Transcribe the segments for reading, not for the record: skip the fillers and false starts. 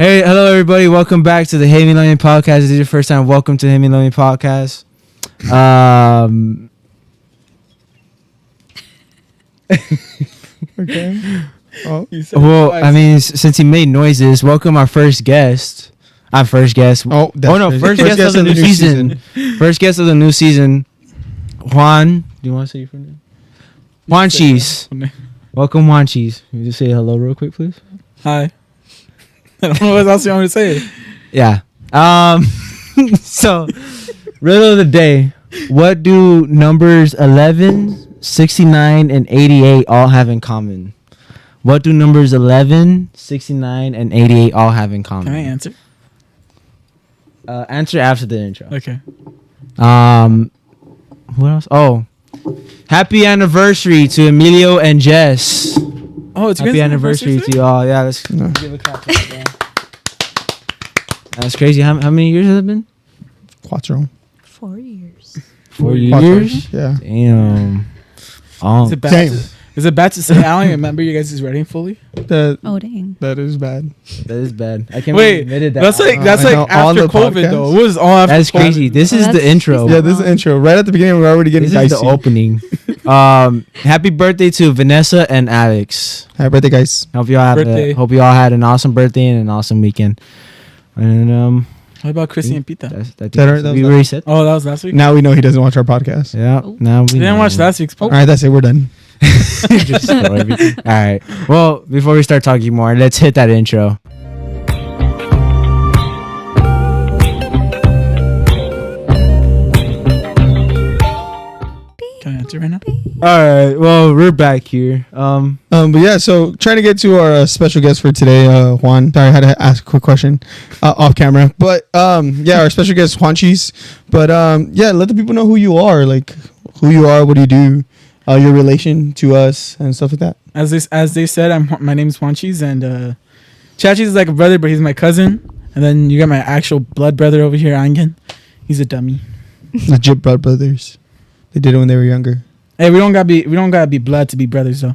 Hey, hello everybody. Welcome back to the Hey Emilio podcast. If this is your first time, welcome to the Hey Emilio podcast. Okay. Oh, Well, I mean, since he made noises, welcome our first guest. Our first guest. Oh, no, first guest of the new season. First guest of the new season. Juan. Do you want to say your friend name? Juan Cheese. Welcome, Juan Cheese. Can you just say hello real quick, please? Hi. I don't know what else you want me to say. Yeah. So, riddle of the day. What do numbers 11, 69, and 88 all have in common? What do numbers 11, 69, and 88 all have in common? Can I answer? Answer after the intro. Okay. What else? Oh. Happy anniversary to Emilio and Jess. Oh, it's Happy anniversary to you all. Yeah, let's give a clap. That's crazy. How many years has it been? Quattro. 4 years. 4 Quattro. years? Yeah. Damn. Is it bad? Is it bad to say? I don't remember you guys' writing fully. Oh dang. That is bad. That is bad. I can't Wait, admit it. that's like after COVID though. It was all after. That's crazy. This is the intro. Yeah, this is the intro. Right at the beginning, we're already getting This is dicey. the opening. Happy birthday to Vanessa and Alex. Happy birthday, guys. Hope you all had an awesome birthday and an awesome weekend. And What about Chrissy and Pita? we already said. Oh, that was last week. Now we know he doesn't watch our podcast. Yeah. Oh. Now we I didn't watch last week's. All right, that's it. We're done. Just throw everything. All right. Well, before we start talking more, let's hit that intro. Can I answer right now? All right. Well, we're back here. But yeah, so trying to get to our special guest for today, Juan. Sorry, I had to ask a quick question off camera. But yeah, our special guest, Juan Cheese. But yeah, let the people know who you are. Like, who you are, what do you do, your relation to us, and stuff like that. As they said, my name is Juan Cheese, and Chachi's is like a brother, but he's my cousin. And then you got my actual blood brother over here, Angen. He's a dummy. Legit blood brothers. They did it when they were younger. Hey, we don't gotta be blood to be brothers though.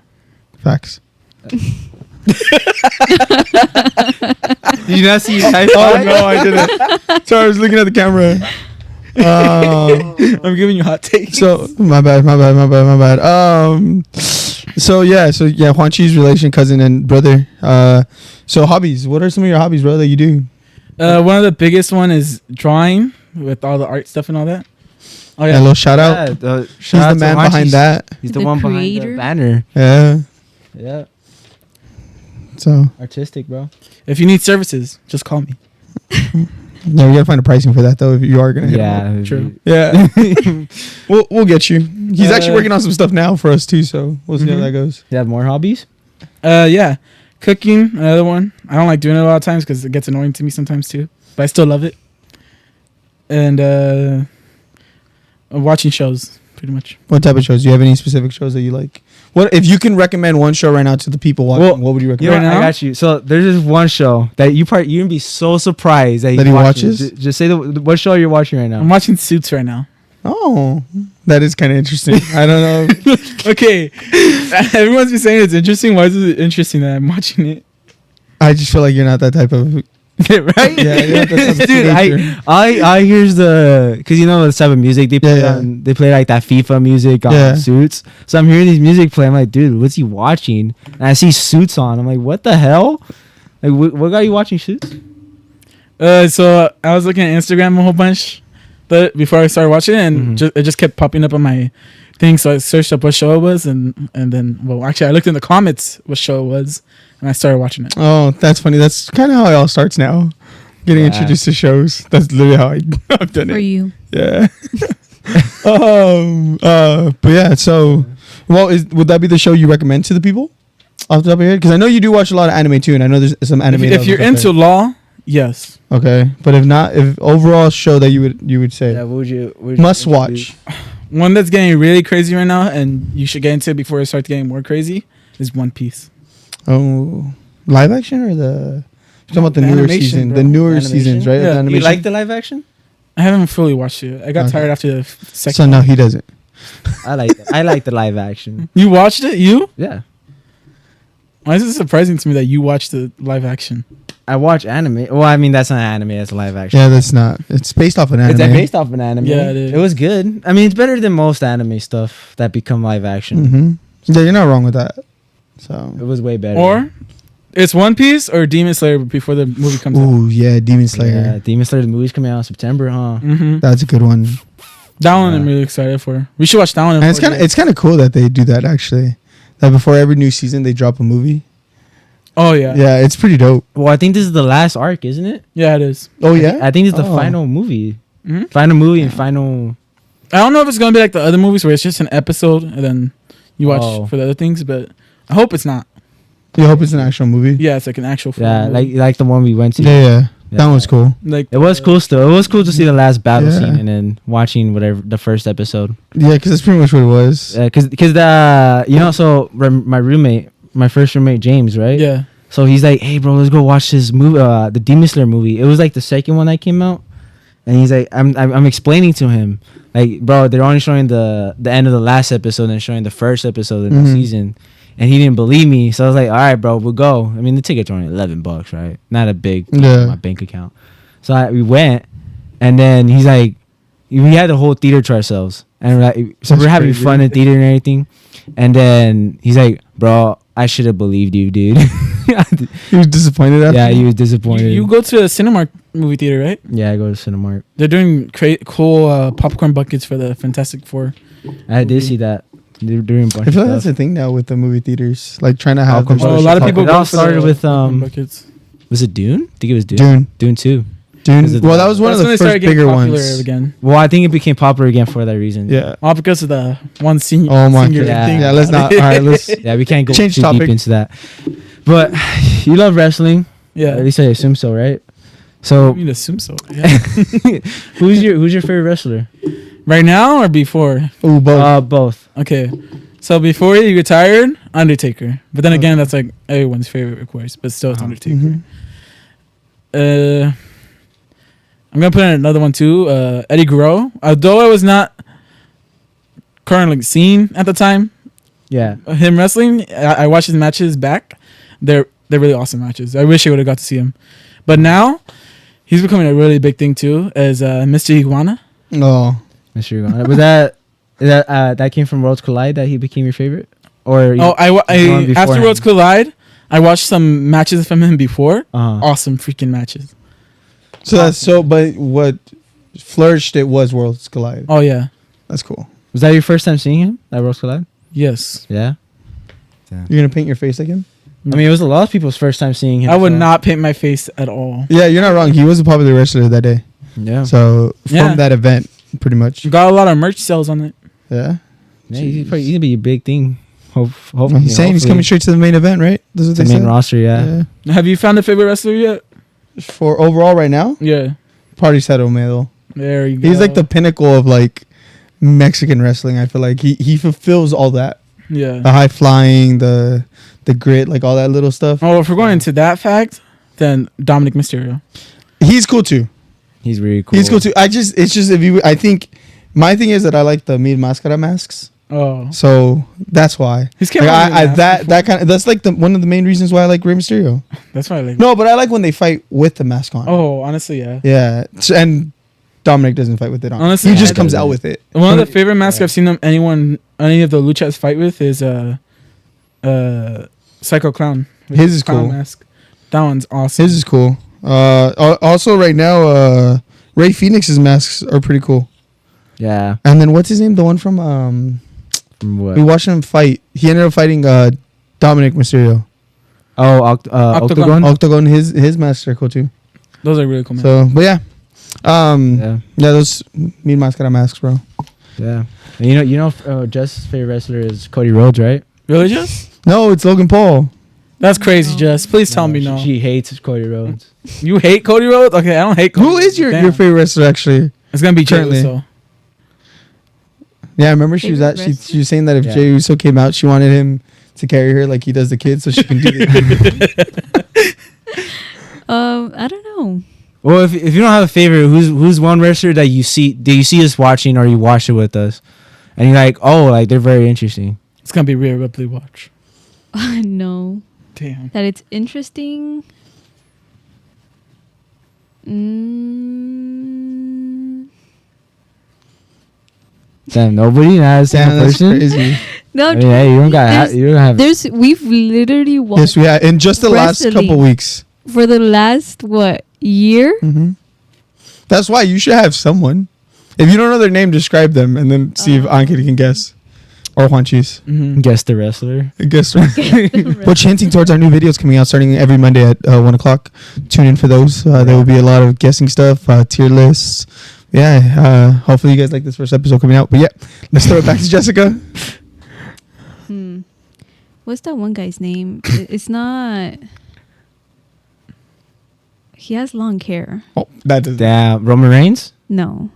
Facts. Did you not see? Oh no, I didn't. Sorry, I was looking at the camera. I'm giving you hot takes. So my bad. So yeah, Juan Cheese, relation, cousin, and brother. So hobbies. What are some of your hobbies, bro, that you do? One of the biggest one is drawing with all the art stuff and all that. Oh A yeah, little shout out. He's the man behind that. He's the The one creator. behind the banner. Yeah. Yeah. So Artistic, bro. if you need services, just call me. yeah, we gotta find a pricing for that though. If you are gonna hit him up. True. Yeah. we'll get you. He's actually working on some stuff now for us too. So we'll see how that goes. You have more hobbies? Yeah, cooking, another one. I don't like doing it a lot of times because it gets annoying to me sometimes too, but I still love it. And watching shows, pretty much. What type of shows? Do you have any specific shows that you like? What if you can recommend one show right now to the people watching? Well, what would you You recommend? know, Right I now? got you. So there's this one show that you're gonna be so surprised that That he watching. watches? Just say what show you're watching right I'm now. watching Suits right now. Oh, that is kind of interesting. I don't know. Okay, everyone's been saying it's interesting. Why is it interesting that I'm watching it? I just feel like you're not that type of. Right? Yeah, you're not that type of Dude, teenager. I hear's the because you know the type of music they play Yeah. on. They play like that FIFA music on Yeah. Suits. So I'm hearing these music play. I'm like, dude, what's he watching? And I see Suits on. I'm like, what the hell? Like, what got you watching Suits? So I was looking at Instagram a whole bunch, but before I started watching it, and Mhm. it just kept popping up on my thing. So I searched up what show it was, and then actually I looked in the comments what show it was, and I started watching it. Oh, that's funny. That's kind of how it all starts now. Getting Yeah. introduced to shows. That's literally how I've done For it. you. Yeah. But yeah. So, well, would that be the show you recommend to the people? Off the top of your head, because I know you do watch a lot of anime too, and I know there's some anime. If you're into law, yes. okay, but if not, if overall show that you would say Yeah, what would you must watch. One that's getting really crazy right now, and you should get into it before it starts getting more crazy, is One Piece. Oh, live action or the? You're talking about the The newer animation, season, bro. the newer Animation? seasons, right? of Yeah. the You animation? You like the live action? I haven't fully watched it. I got Okay. tired after the second. So no, he doesn't. I like the live action. You watched it? You? Yeah. Why is it surprising to me that you watched the live action? I watch anime. Well, I mean that's not anime. That's live action. Yeah, that's not. It's based off an anime. It's based off an anime. Yeah, it is. It was good. I mean, it's better than most anime stuff that become live action. Mm-hmm. Yeah, you're not wrong with that. So. It was way better. Or it's One Piece or Demon Slayer before the movie comes out. Ooh, yeah, Demon Slayer. Yeah, Demon Slayer. The movie's coming out in September, huh? Mm-hmm. That's a good one. That one I'm Yeah. really excited for. We should watch that one. And it's kind of cool that they do that actually. That before every new season they drop a movie. Oh yeah. Yeah, it's pretty dope. Well, I think this is the last arc, isn't it? Yeah, it is. Oh yeah. I think it's the Oh. final movie. Mhm. Final movie and final. I don't know if it's gonna be like the other movies where it's just an episode and then you watch Oh. for the other things, but I hope it's not. You hope it's an actual movie. Yeah, it's like an actual. full Yeah, movie. like the one we went to. Yeah. Yeah. That was cool. like It was cool still. It was cool to see the last battle Yeah. scene and then watching whatever the first episode. Yeah, because that's pretty much what it was. Cause the you know, so my roommate, my first roommate James, right? Yeah. So he's like, hey bro, let's go watch this movie, the Demon Slayer movie. It was like the second one that came out, and he's like, I'm explaining to him, like, bro, they're only showing the end of the last episode and showing the first episode of the Mhm. season, and he didn't believe me. So I was like, all right, bro, we'll go. I mean, the tickets were only $11, right? Not a big Yeah. my bank account. So we went, and then he's like, we had the whole theater to ourselves, and we're like, so That's we're having crazy. fun in theater and everything, and then he's like, bro, I should have believed you, dude. He was disappointed after. Yeah, he was disappointed. You go to a Cinemark movie theater, right? Yeah, I go to Cinemark. They're doing cool popcorn buckets for the Fantastic Four. I did see that. They're doing a bunch I feel of like that's stuff. the thing now with the movie theaters, like trying to have Popcorn their Oh, a buckets. lot of special people It go all for started the with popcorn buckets. was it Dune? I think it was Dune. Dune. Dune 2. Dune. Is it- Well, that was one That's of when the they started first getting bigger popular ones. again. Well, I think it became popular again for that reason. Yeah. All because of the one senior. Oh my senior God. thing. Yeah, let's not. All right, let's. Yeah, we can't go Change too topic. deep into that. But you love wrestling. Yeah. At least I assume so, right? I So mean, assume so. Yeah. who's your favorite wrestler? Right now or before? Ooh, both. Both. Okay. So before he retired, Undertaker. But then again, that's like everyone's favorite, of course. But still, it's Undertaker. Mhm. I'm gonna put in another one too. Eddie Guerrero. Although I was not currently seen at the time Yeah. him wrestling, I watched his matches back. They're really awesome matches. I wish I would have got to see him. But now he's becoming a really big thing too as Mr. Iguana. Oh, Mr. Iguana. Was that came from Worlds Collide that he became your favorite? Or Oh, the one after beforehand? Worlds Collide, I watched some matches from him before. Uh-huh. Awesome freaking matches. so that's so. But what flourished it was Worlds Collide. Oh yeah. That's cool. Was that your first time seeing him at Worlds Collide? Yes. Yeah. You're gonna paint your face like him? I mean, it was a lot of people's first time seeing him. I would so- not paint my face at all. Yeah, you're not wrong. He was a popular wrestler that day. Yeah. So from Yeah. that event, pretty much. Got a lot of merch sales on it. Yeah. Yeah, he's gonna be a big thing. Well, Hopefully, he's saying he's coming straight to the main event, right? That's what the they main said. roster. Yeah. Have you found a favorite wrestler yet? For overall right now, Yeah. Party Sato Melo. There you go. He's like the pinnacle of like Mexican wrestling. I feel like he fulfills all that. Yeah. The high flying, the grit, like all that little stuff. Oh, if we're going into that fact, then Dominic Mysterio. He's cool too. He's really cool. He's cool too. I think my thing is that I like the Mil Mascara masks. Oh. So that's why. He's Like, came out with a mask before. that's like one of the main reasons why I like Rey Mysterio. That's why I like. No, but I like when they fight with the mask on. Oh, honestly, yeah. Yeah. And Dominic doesn't fight with it on. Honestly, he just I comes don't. out with it. One of the favorite masks I've seen any of the luchas fight with is Psycho Clown. With His is clown cool. Mask. That one's awesome. His is cool. Also right now, Ray Phoenix's masks are pretty cool. Yeah. And then what's his name? The one from From what? we watched him fight. He ended up fighting Dominic Mysterio. Oh, Octagon. Octagon. Octagon. His masks are cool too. Those are really cool, man. So, but yeah, yeah, Yeah. those Mean Mascara masks, bro. Yeah. And you know, Jess' favorite wrestler is Cody Rhodes, right? Really, Jess? No, it's Logan Paul. That's crazy, Jess. Please tell me no. She hates Cody Rhodes. You hate Cody Rhodes? Okay, I don't hate Cody Who is your Damn. favorite wrestler actually? It's gonna be Jey currently? Uso. Yeah, I remember she was Favorite she was saying that if Yeah. Jey Uso came out, she wanted him to carry her like he does the kids, so she can do it. I don't know. Well, if you don't have a favorite, who's one wrestler that you see us watching or you watch it with us, and you're like, oh, like they're very interesting. It's gonna be Rhea Ripley. Watch. No. Damn. That it's interesting. Damn, nobody not a single Damn, that's person. crazy. No, I mean, hey, you don't got. You don't have. we've literally watched Yes, we have in just the last Wrestling. couple weeks. for the last year. Mm-hmm. That's why you should have someone. If you don't know their name, describe them and then see if Ankit can guess. Or Juan Cheese. Mm-hmm. Guess the wrestler. Guess what? Which hinting towards our new videos coming out starting every Monday at 1 o'clock. Tune in for those. There will be a lot of guessing stuff, tier lists. Yeah, hopefully you guys like this first episode coming out. But yeah, let's throw it back to Jessica. What's that one guy's name? It's not. He has long hair. Oh, that is Damn, Roman Reigns. No.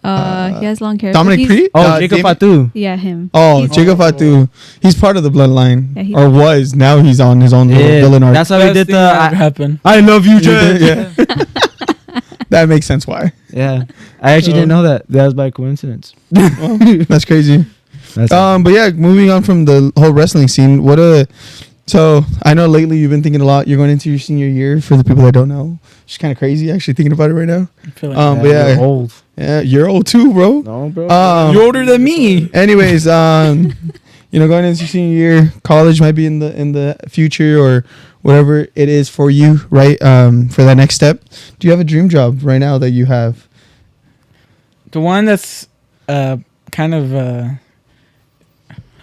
He has long hair. Dominic He's- Pre? Oh, Jacob David- Fatu. Yeah, him. Oh, He's- Jacob Fatu. He's part of the bloodline. Yeah, he- or was. Now he's on his own little Yeah, villain arc. that's how we did the. happen. I love you, Jay. Yeah. That makes sense why. Yeah, I actually didn't know that. That was by coincidence. Well, that's crazy. That's But yeah, moving on from the whole wrestling scene, so I know lately you've been thinking a lot. You're going into your senior year. For the people that don't know, it's kind of crazy actually thinking about it right now. I feel like But yeah, you're old. yeah, you're old too, bro. No, bro. you're older than me. Anyways, going into your senior year, college might be in the future or whatever it is for you, right? For that next step, do you have a dream job right now that you have? The one that's kind of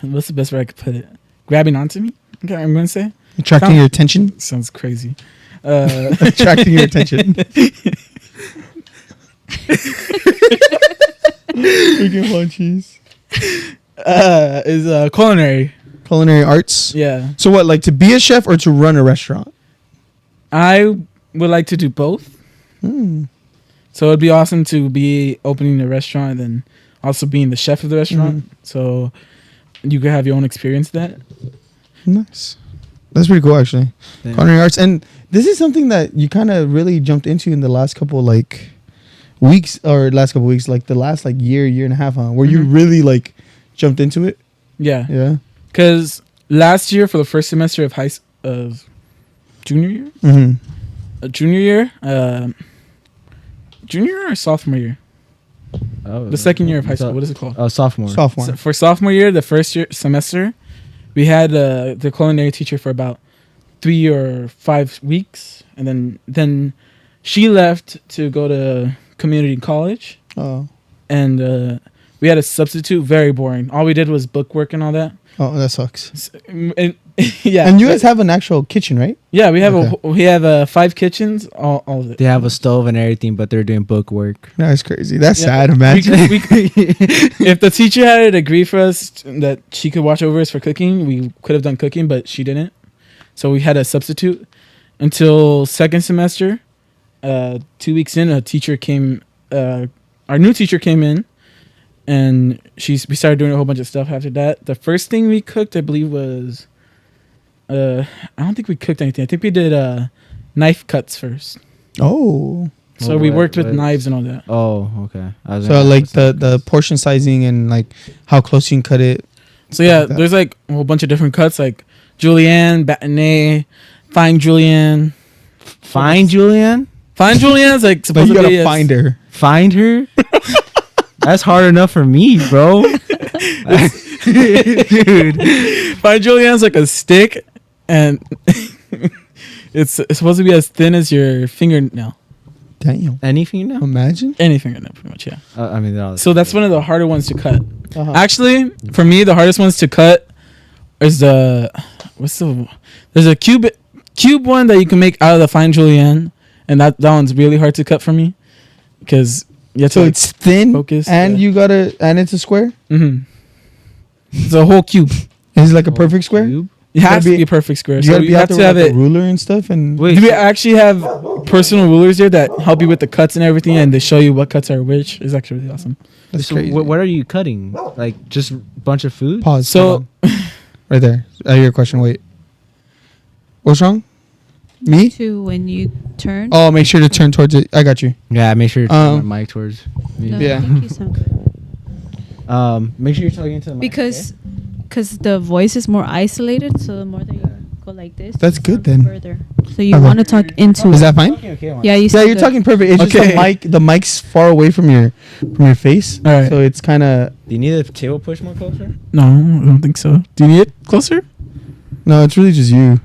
what's the best way I could put it? Grabbing onto me. Okay, I'm gonna say Attracting your attention. sounds crazy. Attracting your attention. Freaking munchies. Is culinary. Culinary arts. Yeah, So what, like to be a chef or to run a restaurant? I would like to do both. So it'd be awesome to be opening a restaurant and then also being the chef of the restaurant. So you could have your own experience with that. Nice. That's pretty cool, actually. Yeah. Culinary arts, and this is something that you kind of really jumped into in the last couple weeks, like the last year and a half, huh? Where you really jumped into it. Yeah, Yeah. because last year for the first semester of junior year, Mm-hmm. junior or sophomore year, the second year of high school. What is it called? Sophomore. Sophomore. So for sophomore year, the first year semester, we had the culinary teacher for about 3 or 5 weeks, and then she left to go to community college, Oh. and we had a substitute. Very boring. All we did was bookwork and all that. Oh, that sucks. Yeah, And you guys have an actual kitchen, right? yeah, we have Okay. we have 5 kitchens, all of it. They have a stove and everything, but they're doing book work. That's crazy. That's Yeah. sad. Imagine. If the teacher had a degree for us that she could watch over us for cooking, we could have done cooking, but she didn't. So we had a substitute until second semester. 2 weeks in, our new teacher came in, and we started doing a whole bunch of stuff after that. The first thing we cooked, I believe, was I don't think we cooked anything. I think we did knife cuts first. Oh. So we worked with knives and all that. Oh, okay. I was So gonna ask the portion sizing and how close you can cut it. So yeah, like that. there's a whole bunch of different cuts, like julienne, bâtonnet, fine julienne. Find Julianne. Fine julienne's like But supposed you to gotta be find her. Find her. That's hard enough for me, bro. Dude. Fine julienne's like a stick, and it's supposed to be as thin as your fingernail. Damn. Anything now? Imagine. Any fingernail, pretty much, yeah. I mean, they're all So that's one of the harder ones to cut. Uh-huh. Actually, for me, the hardest ones to cut is there's a cube one that you can make out of the fine julienne, and that one's really hard to cut for me because you have to. So it's thin focus, and yeah. and it's a square. It's a whole cube. Is it like a perfect square? Cube? It has gotta to be- be a perfect square. You So gotta you be have out to there have with it. a ruler and stuff. And Wait, We actually have personal rulers there that help you with the cuts and everything, and they show you what cuts are which. It's actually really awesome. that's so crazy. what are you cutting? Like just a bunch of food? Pause. So- hold on. Right there. I hear your question. Wait. What's wrong? Me? To when you turn. Oh, make sure to turn towards it. I got you. Yeah, make sure you turn my mic towards me. No, Yeah. I think you sound good. Make sure you're talking into the mic. Because the voice is more isolated, so the more that you go like this. That's you good sound then. Further. So you Okay. want to talk into Is it. that fine? Okay, Yeah, you Yeah, sound you're good. talking perfect. It's just Okay. the mic's far away from your face. All right. So it's kind of Do you need the table push more closer? No, I don't think so. Do you need it closer? no, it's really just you.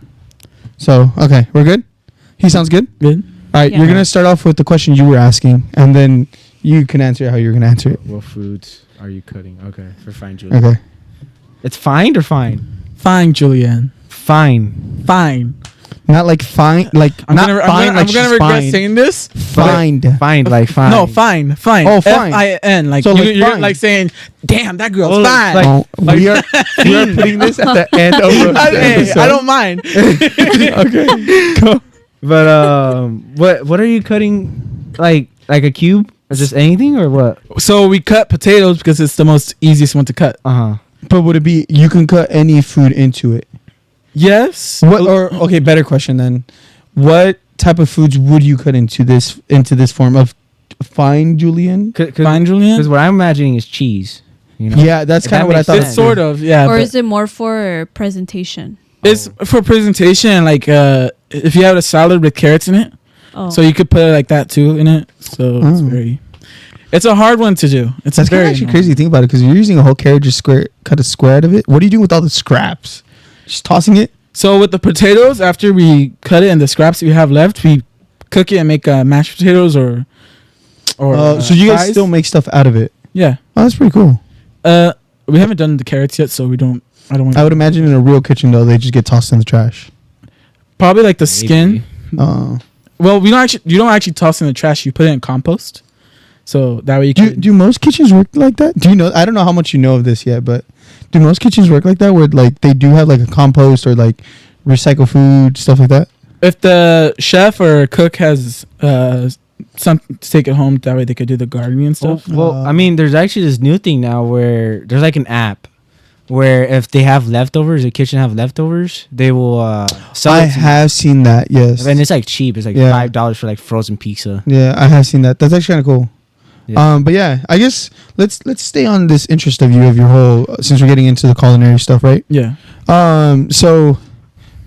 So okay, we're good. He sounds good. Good. All right, Yeah. you're gonna start off with the question you were asking, and then you can answer it how you're gonna answer it. What foods are you cutting? Okay, for fine, Julie. Okay. It's fine or fine? Fine, Julianne. Fine. Fine. Not like fine, like I'm not gonna, fine. I'm like gonna she's regret fine. saying this. Fined. Fine, like fine. No, fine, fine. Oh, fine. Fin. Like So, you, like, you're fine. like saying, "Damn, that girl's Oh, fine." like- Oh, we are putting this at the end of the Hey, episode. I don't mind. Okay. Go. But what are you cutting? Like a cube or just anything or what? So we cut potatoes because it's the most easiest one to cut. Uh huh. But would it be you can cut any food into it? Yes. What or okay, better question then. What type of foods would you cut into this form of fine, Julian? Fine, Julian. Because what I'm imagining is cheese. You know? Yeah, that's If kind that of what I makes thought. It's sense. sort of, yeah. Or but is it more for presentation? it's for presentation. Like, if you have a salad with carrots in it, Oh. so you could put it like that too in it. So it's Oh. very. It's a hard one to do. It's That's kind very of actually annoying. crazy to think about it because you're using a whole carrot, just cut a square out of it. What are you doing with all the scraps? Just tossing it? So with the potatoes, after we cut it and the scraps we have left, we cook it and make mashed potatoes or So you guys fries. still make stuff out of it? Yeah. Oh, that's pretty cool. We haven't done the carrots yet, so we don't. I don't want. I would imagine in a real kitchen though, they just get tossed in the trash. Probably like the skin. Maybe. Well, we don't actually. You don't actually toss it in the trash. You put it in compost. So that way you can. Do most kitchens work like that? Do you know? I don't know how much you know of this yet, but do most kitchens work like that, where like they do have like a compost or like recycle food stuff like that? If the chef or cook has something to take it home, that way they could do the gardening and stuff. Well, I mean, there's actually this new thing now where there's like an app where if they have leftovers, the kitchen have leftovers, they will sell I it to you. have seen that. Yes, And it's like cheap. It's like Yeah. $5 for like frozen pizza. yeah, I have seen that. That's actually kind of cool. Yeah. But yeah, I guess let's stay on this interest of you of your whole since we're getting into the culinary stuff, right? Yeah. So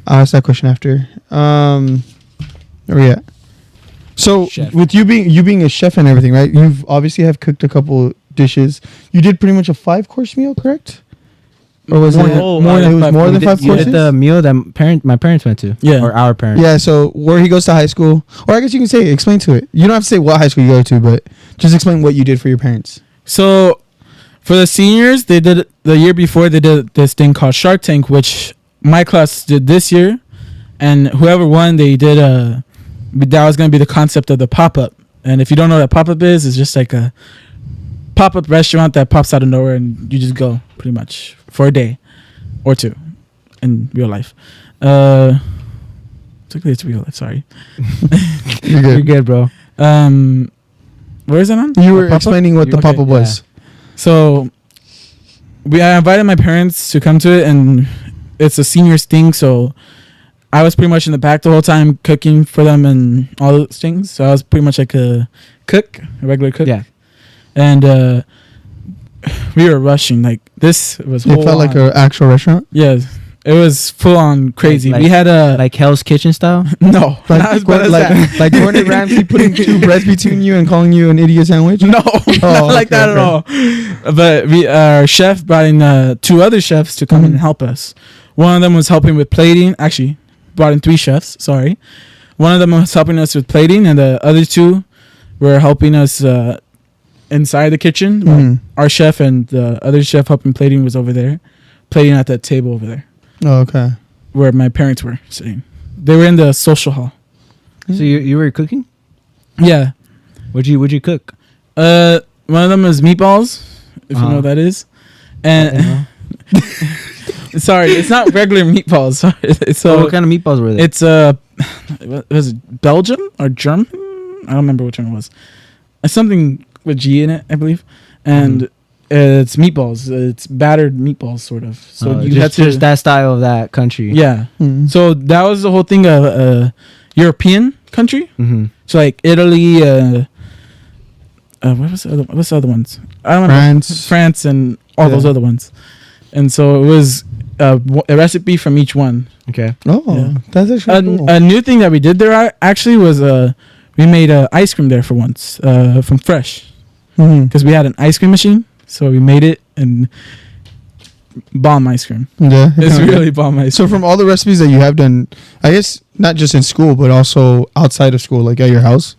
I'll ask that question after. Where we at? So Chef. with you being a chef and everything, right? You've obviously have cooked a couple dishes. You did pretty much a 5-course meal, correct? Or was More it than- more? It than was five more courses. than 5 You courses. did the meal that my parents went to. Yeah. Or our parents. Yeah. So where he goes to high school, or I guess you can say explain to it. You don't have to say what high school you go to, but just explain what you did for your parents. So for the seniors, they did the year before. They did this thing called Shark Tank, which my class did this year, and whoever won, they did that was gonna be the concept of the pop up. And if you don't know what a pop up is, it's just like a pop up restaurant that pops out of nowhere, and you just go pretty much for a day or two in real life. Particularly it's real life. Sorry. You're You're good. good, bro. Where is that on? You were Pop-up? explaining what the Okay, pop-up was. So I invited my parents to come to it, and it's a seniors thing. So I was pretty much in the back the whole time cooking for them and all those things. So I was pretty much like a cook, a regular cook. Yeah. And we were rushing. Like this was It whole felt like on. an actual restaurant. Yeah, it was full on crazy. Like- we had a Like Hell's Kitchen style. no, not as bad as that. like Gordon Ramsay putting 2 breads between you and calling you an idiot sandwich. No, not like okay, that at all. But our chef brought in 2 other chefs to come in and help us. One of them was helping with plating. Actually, brought in 3 chefs. Sorry. One of them was helping us with plating, and the other 2 were helping us inside the kitchen. Mhm. Our chef and the other chef helping plating was over there, plating at that table over there Oh, okay. where my parents were sitting. They were in the social hall. So you were cooking? Yeah. What'd you cook? One of them was meatballs, if you know what that is. And sorry, it's not regular meatballs. Sorry. So what kind of meatballs were they? It's was it Belgium or German? I don't remember which one it was. It's something with G in it, I believe. And it's meatballs. It's battered meatballs, sort of. So you had to just that style of that country. yeah. Mhm. So that was the whole thing of European country. Mm-hmm. So like Italy. What's the other ones? I don't remember. France. France and all Yeah. those other ones. And so it was a recipe from each one. Okay. Oh, Yeah. that's actually cool. A new thing that we did there actually was we made ice cream there for once from Fresh Mhm. because we had an ice cream machine, so we made it and bomb ice cream. Yeah, It's really bomb ice So cream. from all the recipes that you have done, I guess not just in school but also outside of school, like at your house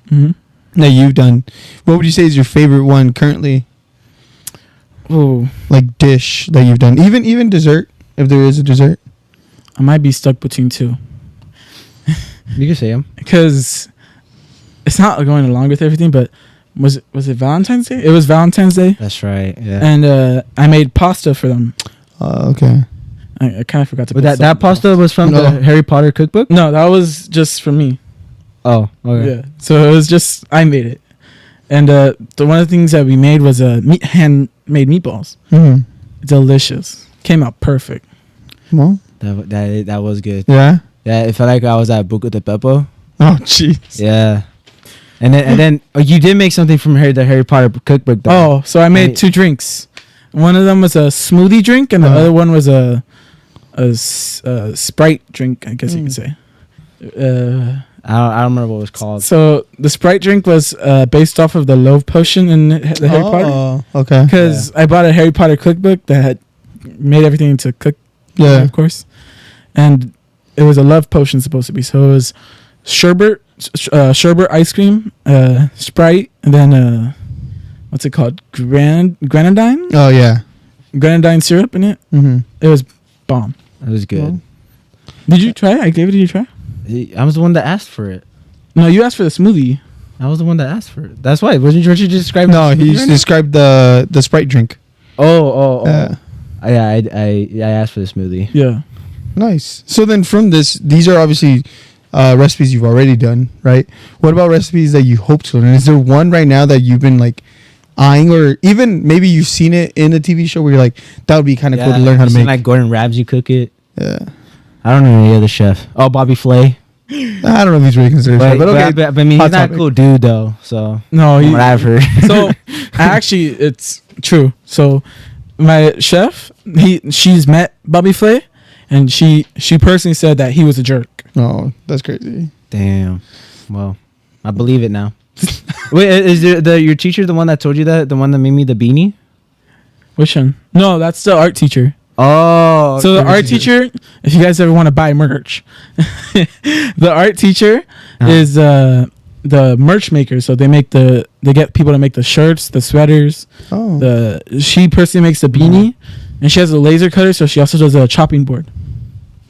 that you've done, what would you say is your favorite one currently? Oh, Like dish that you've done, even dessert, if there is a dessert. I might be stuck between two You can say them. because it's not going along with everything. But was it Valentine's Day? It was Valentine's Day, That's right. Yeah. and I made pasta for them. Okay. I kind of forgot to. But put that salt in pasta was from No. the Harry Potter cookbook. No, that was just for me. Oh. Okay. Yeah. So it was just I made it, and one of the things that we made was handmade meatballs. Hmm. Delicious. Came out perfect. Well, That was good. yeah. Yeah, it felt like I was at Buco de Beppo. Oh, jeez. Yeah. And then you did make something from the Harry Potter cookbook though. Oh, so I made Right. 2 drinks. One of them was a smoothie drink, and the Uh-huh. other one was a Sprite drink, I guess you could say. I don't remember what it was called. So the Sprite drink was based off of the Love Potion in the Harry Potter. Oh, okay. Because I bought a Harry Potter cookbook that had made everything into cook, Yeah. of course. And it was a love potion supposed to be. So it was sherbet ice cream, Sprite, and then what's it called? Grenadine? Oh, yeah. Grenadine syrup in it. Mm-hmm. It was bomb. It was good. Well, Did you try it? I gave it to you to try? I was the one that asked for it. No, you asked for the smoothie. I was the one that asked for it. That's why. Wasn't you describing? No, he described the Sprite drink. Oh. Yeah. I asked for the smoothie. Yeah. Nice. So then from these are obviously recipes you've already done, right? What about recipes that you hope to learn? Is there one right now that you've been like eyeing, or even maybe you've seen it in a TV show where you're like, that would be kind of cool to learn how to make? Like Gordon Ramsay cook it. Yeah. I don't know any other chef. Oh, Bobby Flay. I don't know if he's really considered a chef, but okay. But I mean, Hot he's not topic. a cool dude though. So No, from what I've heard. So actually, it's true. So my chef, she's met Bobby Flay, and she personally said that he was a jerk. Oh, that's crazy. Damn. Well, I believe it now. Wait, is your teacher the one that told you that? The one that made me the beanie? Which one? No, that's the art teacher. Oh. So the art teacher, if you guys ever want to buy merch, the art teacher is the merch maker. So they get people to make the shirts, the sweaters. Oh. She personally makes the beanie, and she has a laser cutter. So she also does a chopping board.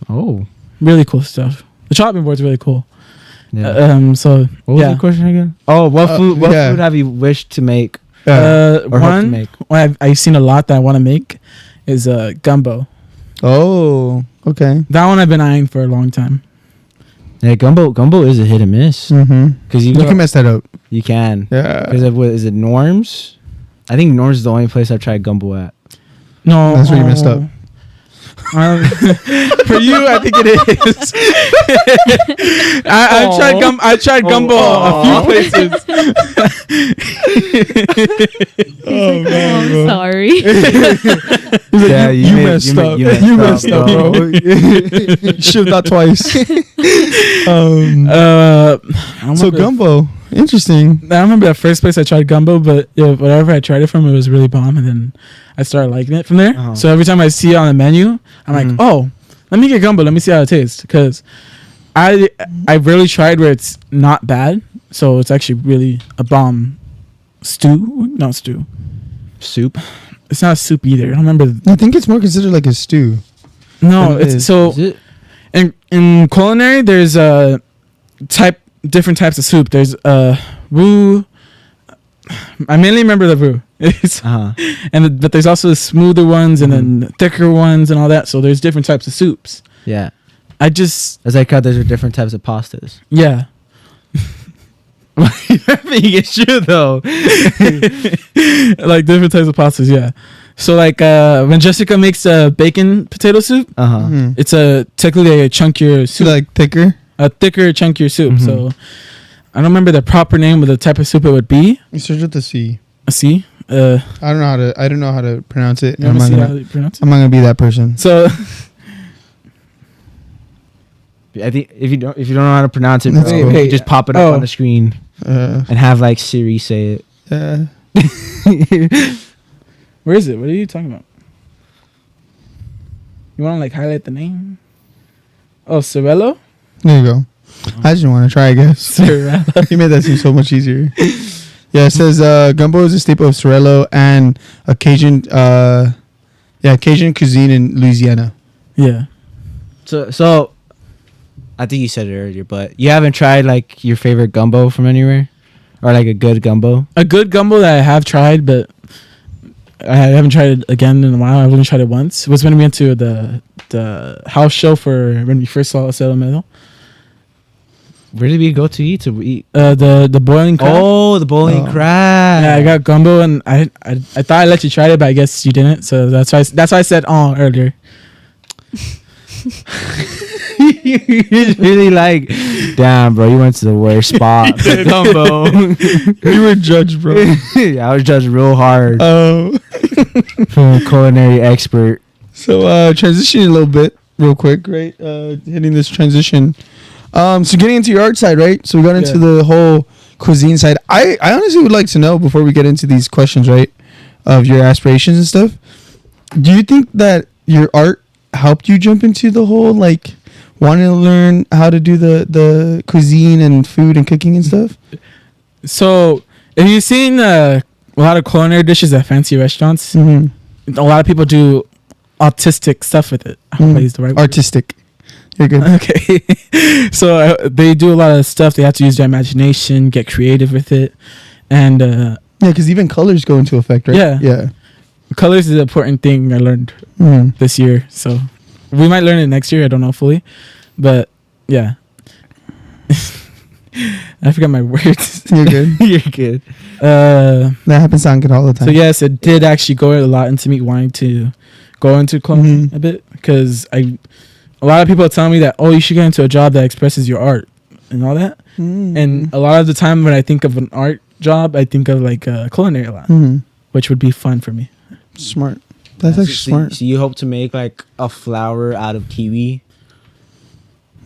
Oh. Really cool stuff. The chopping board's really cool. Yeah. So What was the question again? Oh, what food have you wished to make? Or hope to one make? I've seen a lot that I want to make is gumbo. Oh, okay. That one I've been eyeing for a long time. Yeah, gumbo is a hit and miss. Mm-hmm. Because You can mess that up. You can. Yeah. Because is it Norm's? I think Norm's is the only place I've tried gumbo at. No, That's where you messed up. For you, I think it is. I tried gumbo a few places. Oh, I'm sorry. Yeah, you messed up. You messed up, bro. You should have thought twice. So gumbo, interesting. I remember the first place I tried gumbo, but whatever I tried it from, it was really bomb, and then I started liking it from there. Uh-huh. So every time I see it on the menu, I'm like, oh, let me get gumbo. Let me see how it tastes, because I really tried where it's not bad. So it's actually really a bomb stew. Soup. It's not a soup either. I don't remember. I think it's more considered like a stew. No, It it's is. so. Is it? In culinary, there's different types of soup. There's roux. I mainly remember the roux. But there's also the smoother ones and then thicker ones and all that. So there's different types of soups. Yeah. It's It's like how there's different types of pastas. yeah. It's true though. Like different types of pastas, yeah. So like when Jessica makes a bacon potato soup, Mm-hmm. it's technically a chunkier soup. Like thicker. A thicker, chunkier soup. Mhm. So I don't remember the proper name of the type of soup it would be. You start with the C. A C. I don't know how to pronounce it. You want to see how you pronounce it? I'm not gonna be that person. So I think if you don't know how to pronounce it, bro, Wait, wait. just pop it up on the screen and have like Siri say it. Where is it? What are you talking about? You want to like highlight the name? Oh, Sorello? There you go. I just want to try, I guess. Sorello. You made that seem so much easier. Yeah, it says gumbo is a staple of Sorello and a Cajun cuisine in Louisiana. Yeah. So I think you said it earlier, but you haven't tried like your favorite gumbo from anywhere, or like a good gumbo. A good gumbo that I have tried, but I haven't tried it again in a while. I've only tried it once. It was when we went to the house show for when we first saw Acero Metal. Where did we go to eat? The boiling crab. Oh, the boiling crab. Yeah, I got gumbo, and I thought I let you try it, but I guess you didn't. So that's why I said earlier. You really like, damn, bro, you went to the worst spot for gumbo. You were judged, bro. Yeah, I was judged real hard Oh. from a culinary expert. So transitioning a little bit real quick, right? Hitting this transition. So getting into your art side, right? So we got into the whole cuisine side. I honestly would like to know, before we get into these questions, right, of your aspirations and stuff, do you think that your art helped you jump into the whole like wanting to learn how to do the cuisine and food and cooking and stuff? So if you've seen a lot of culinary dishes at fancy restaurants, Mm-hmm. a lot of people do artistic stuff with it. I hope I used the right word. Artistic. You're good. Okay. So they do a lot of stuff. They have to use their imagination, get creative with it. And Yeah, because even colors go into effect, right? Yeah. Yeah. colors is an important thing I learned this year. So we might learn it next year. I don't know fully. But yeah. I forgot my words. You're good. You're good. That happens on good all the time. So yes, it did actually go a lot into me wanting to go into clothing a bit, because a lot of people are telling me that, oh, you should get into a job that expresses your art and all that. And a lot of the time when I think of an art job, I think of like culinary a lot, which would be fun for me. Smart. That's actually smart. So you hope to make like a flower out of kiwi?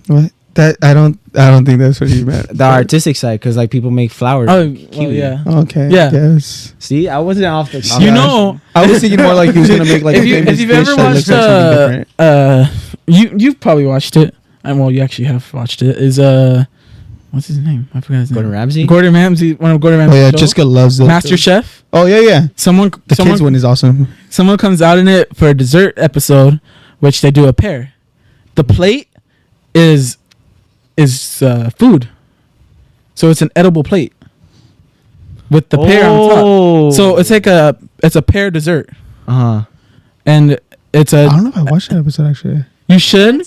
What? That I don't think that's what you meant. The artistic side, because like people make flowers. Oh, with well, yeah. Okay. Yeah. Yes. See, I wasn't off the top. You know, I was thinking more like he was gonna make like if a famous you've dish ever that looks watched like something different. you've probably watched it. And well, you actually have watched it. Is what's his name? I forgot his Gordon name. Ramsay? Gordon Ramsay. One of Gordon Oh Ramsay's yeah, shows. Jessica loves the Master Chef. Oh yeah. Someone The kids one is awesome. Someone comes out in it for a dessert episode, which they do a pear. The plate is food, so it's an edible plate with the pear on top. So it's like it's a pear dessert, and it's I a. don't know if I watched that episode actually. You should.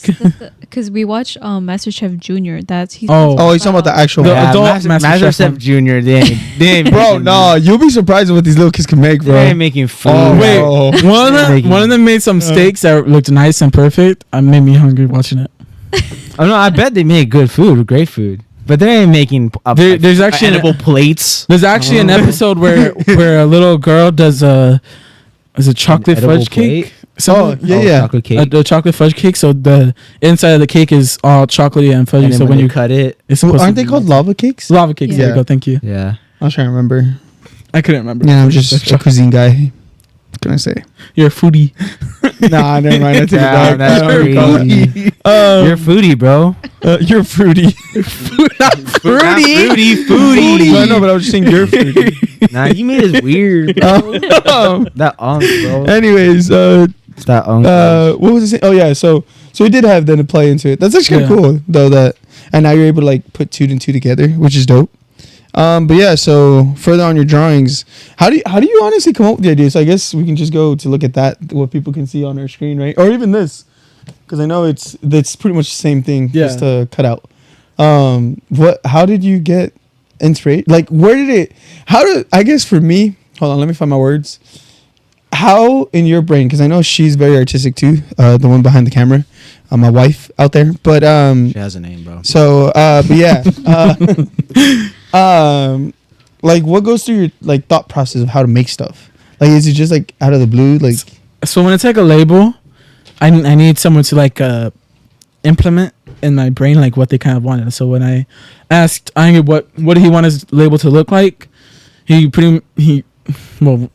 Because we watched MasterChef Junior. He's Oh, he's talking about the actual. The one. adult Master Chef one. Junior. They ain't Bro, no, you'll be surprised at what these little kids can make, bro. They ain't making food. Oh, Wait, bro. one of them made some steaks that looked nice and perfect. I made me hungry watching it. Oh no, I bet they make good food, great food. But they ain't making There's actually edible plates. There's actually an episode where a little girl does a chocolate edible fudge cake. plate? Yeah. Chocolate cake. The chocolate fudge cake. So the inside of the cake is all chocolatey and fudgy. And then So when you you cut it, it's Well, supposed aren't to they be called lava cakes? lava cakes? Yeah. There you go. Thank you. yeah. I was trying to remember. I couldn't remember. Yeah, I'm just a cuisine guy. What can I say? You're a foodie. Nah, never mind. I take it Damn, back. that's I don't recall it. crazy. You're a foodie, bro. You're fruity. Foodie. I know, but I was just saying you're fruity. Nah, you made it weird. That bro. Anyways, It's that what was I saying? Oh yeah, so we did have then a play into it. That's actually kind of cool though. That and now you're able to like put two and two together, which is dope. But yeah, so further on your drawings, how do you honestly come up with the idea? So I guess we can just go to look at that, what people can see on our screen, right? Or even this, because I know it's pretty much the same thing, just to cut out. How did you get inspired? Like, where did it? I guess for me, hold on, let me find my words. How in your brain? Because I know she's very artistic too. The one behind the camera, my wife out there. But she has a name, bro. So, but yeah. Like what goes through your like thought process of how to make stuff? Like, is it just like out of the blue? Like, So when it's like a label, I need someone to like implement in my brain like what they kind of wanted. So when I asked Anya what did he want his label to look like, what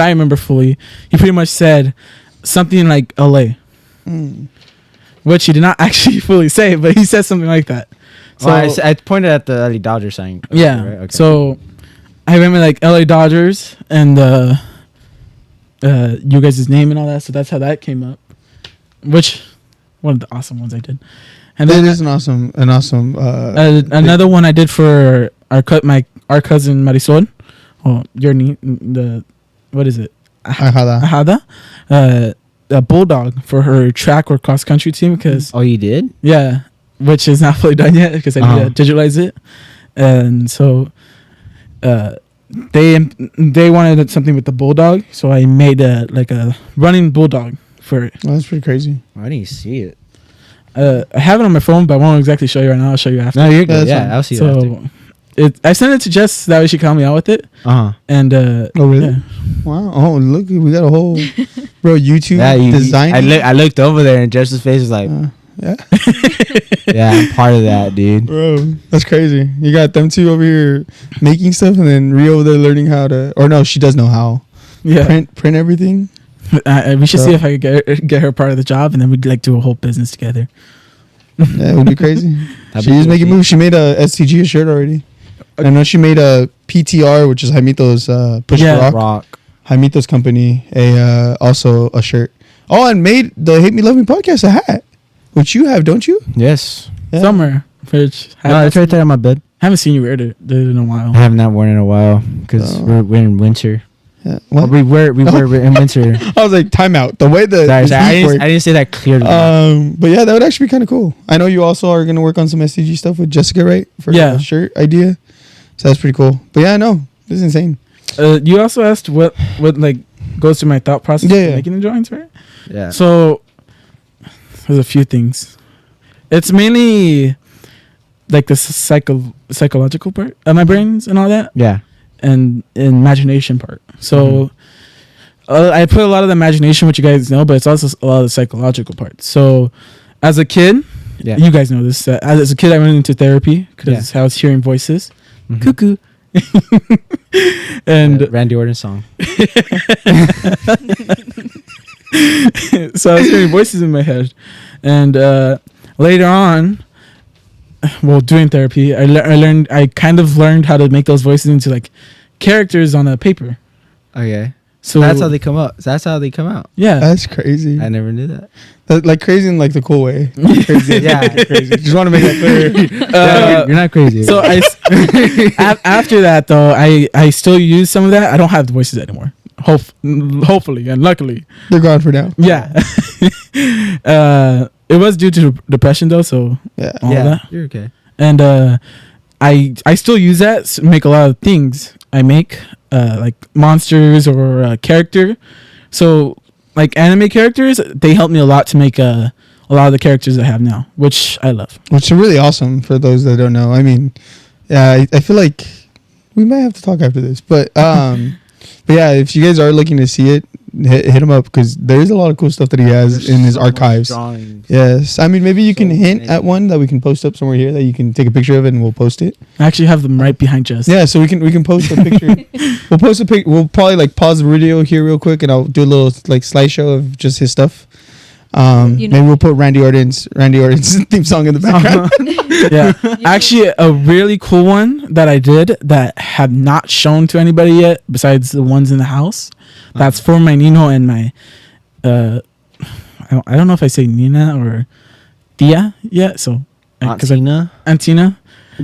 I remember fully, he pretty much said something like LA, which he did not actually fully say, but he said something like that. So I pointed at the LA Dodger sign. yeah. Right? Okay. So I remember like LA Dodgers and you guys' name and all that. So that's how that came up. Which one of the awesome ones I did. And That then is an awesome. another one I did for our cousin Marisol. Oh, what is it? Ajada. Ahada. A bulldog for her track or cross country team because Oh, you did? yeah, which is not fully done yet because I need to digitalize it, and so they wanted something with the bulldog, so I made a running bulldog for it. Oh, that's pretty crazy. I didn't see it. I have it on my phone, but I won't exactly show you right now. I'll show you after. No, you're Yeah, good. that's Yeah, fine. I'll see that. I sent it to Jess that way she called me out with it, and Oh, really? yeah. Wow. Oh, look, we got a whole YouTube design. I looked over there and Jess's face was like, yeah, yeah, I'm part of that, dude. bro, that's crazy. You got them two over here making stuff, and then Rio over there learning how to. Or no, she does know how. Yeah, Print everything. we should see if I could get her part of the job, and then we'd do a whole business together. Yeah, it would be crazy. She's making moves. She made a STG shirt already. I know she made a PTR, which is Jaimito's Push to Rock. Jaimito's company, also a shirt. Oh, and made the Hate Me Love Me podcast a hat, which you have, don't you? Yes. Yeah. Somewhere, which No, it's right there on my bed. haven't seen you wear it in a while. I have not worn it in a while because Oh. we're in winter. Yeah. Well, What? we wear it in winter. I was like, time out. The way the Sorry, the I heat works. didn't say that clearly. But yeah, that would actually be kind of cool. I know you also are gonna work on some STG stuff with Jessica, right? For Yeah. a shirt idea. So that's pretty cool. But yeah, no, this is insane. You also asked what goes through my thought process Yeah. making the drawings, right? Yeah. So there's a few things. It's mainly like the psychological part of my brains and all that, Yeah. and imagination part. So I put a lot of the imagination, which you guys know, but it's also a lot of the psychological part. So as a kid, Yeah. you guys know this. As a kid, I went into therapy because I was hearing voices. Mhm. Cuckoo. And Randy Orton song. so I was hearing voices in my head, and later on, doing therapy, I kind of learned how to make those voices into like characters on a paper. Okay. So That's how they come up. That's how they come out. Yeah. That's crazy. I never knew that. Like crazy in like the cool way. Crazy. Yeah. Crazy. Just want to make that clear. You're not crazy. So after that though, I still use some of that. I don't have the voices anymore. Hopefully and luckily. They're gone for now. Yeah. It was due to depression though, so Yeah. all of that. You're okay. And I still use that to make a lot of things. I make like monsters or a character. So like anime characters, they help me a lot to make a lot of the characters I have now, which I love. Which is really awesome for those that don't know. I mean, yeah, I feel like we might have to talk after this, but yeah, if you guys are looking to see it, hit him up because there's a lot of cool stuff that he has in his archives. Yes, I mean maybe you can hint at one that we can post up somewhere here that you can take a picture of it and we'll post it. I actually have them right behind Jess. Yeah, so we can post a picture. We'll post a pic. We'll probably like pause the video here real quick and I'll do a little like slideshow of just his stuff. Maybe we'll put Randy Orton's theme song in the background. Yeah, actually, a really cool one that I did that have not shown to anybody yet, besides the ones in the house. That's for my Nino and my, I don't know if I say Nina or Tia yet. So, Antina. Antina,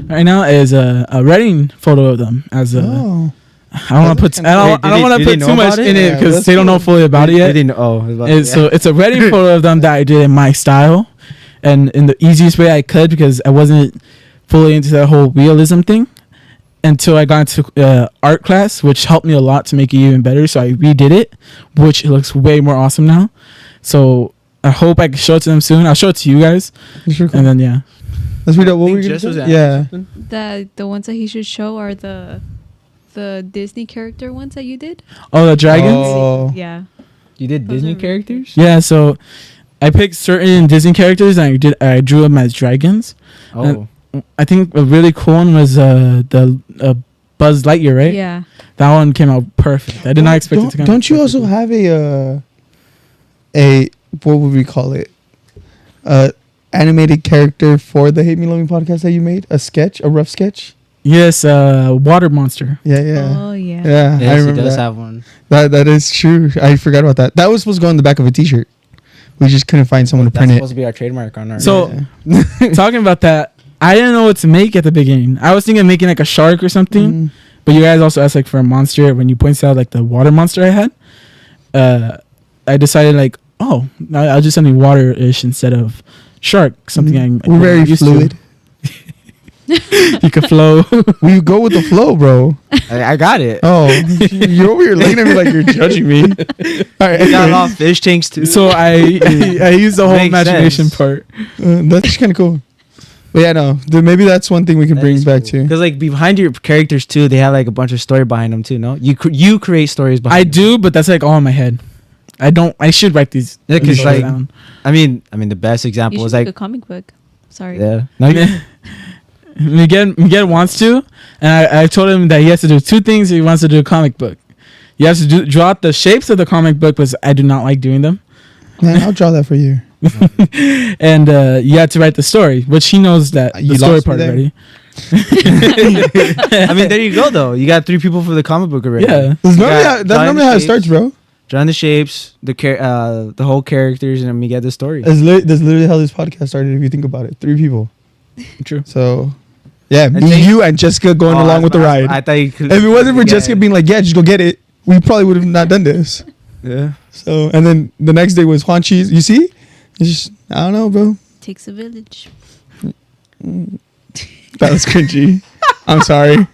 right now is a wedding photo of them as a. Oh. I don't want to put. I don't want to put too much in it because they don't know fully about it yet. They didn't. So it's a wedding photo of them that I did in my style, and in the easiest way I could because I wasn't fully into that whole realism thing until I got into art class, which helped me a lot to make it even better. So I redid it, which it looks way more awesome now. So I hope I can show it to them soon. I'll show it to you guys, That's really cool. and then yeah. Let's read out what we gonna say. Yeah. The ones that he should show are the Disney character ones that you did. Oh, the dragons. Oh. Yeah. You did Those Disney are really characters? Yeah. So I picked certain Disney characters and I drew them as dragons. Oh, I think a really cool one was the Buzz Lightyear, right? Yeah. That one came out perfect. I did not expect it to come. Don't you out also perfectly. have a what would we call it? Animated character for the Hate Me Love Me podcast that you made? A rough sketch? Yes, Water Monster. Yeah, yeah. Oh yeah. Yeah, I yes, he remember does that. have one. That is true. I forgot about that. That was supposed to go on the back of a t-shirt. We just couldn't find someone to That's print it. supposed to be our trademark on our. So- Yeah. Talking about that, I didn't know what to make at the beginning. I was thinking of making like a shark or something, Mm. but you guys also asked like for a monster. When you pointed out like the water monster I had, I decided like, oh, I'll just something water-ish instead of shark. Something I'm We're very used to. fluid. You can flow. We go with the flow, bro. I got it. Oh, you're over here looking at me like you're judging me. All right, I got anyway, off fish tanks too. So I used the whole Makes imagination sense. part. that's kind of cool. But yeah, no, maybe that's one thing we can bring back to. Because like behind your characters too, they have like a bunch of story behind them too. No, you create stories behind. I them. do, but that's like all in my head. I should write these. Yeah, 'cause, these like, down. I mean, the best You example should is make like a comic book. Sorry. yeah. No, Miguel wants to, and I told him that he has to do two things. He wants to do a comic book. You have to draw out the shapes of the comic book, because I do not like doing them. Man, I'll draw that for you. And you have to write the story, which he knows that You the story lost me part there. already. I mean, there you go though. You got 3 people for the comic book already. Yeah. That's You normally got how, drawing the it shapes, starts, bro. Drawing the shapes, the whole characters, and then we get the story. That's literally how this podcast started. If you think about it, 3 people. True. So, yeah, me, think- you, and Jessica going along with the ride. I thought you could. If it wasn't for yeah. Jessica being like, "Yeah, just go get it," we probably would have not done this. Yeah. So, and then the next day was Juan Cheese. You see, it's just I don't know, bro. Takes a village. That was cringy. I'm sorry.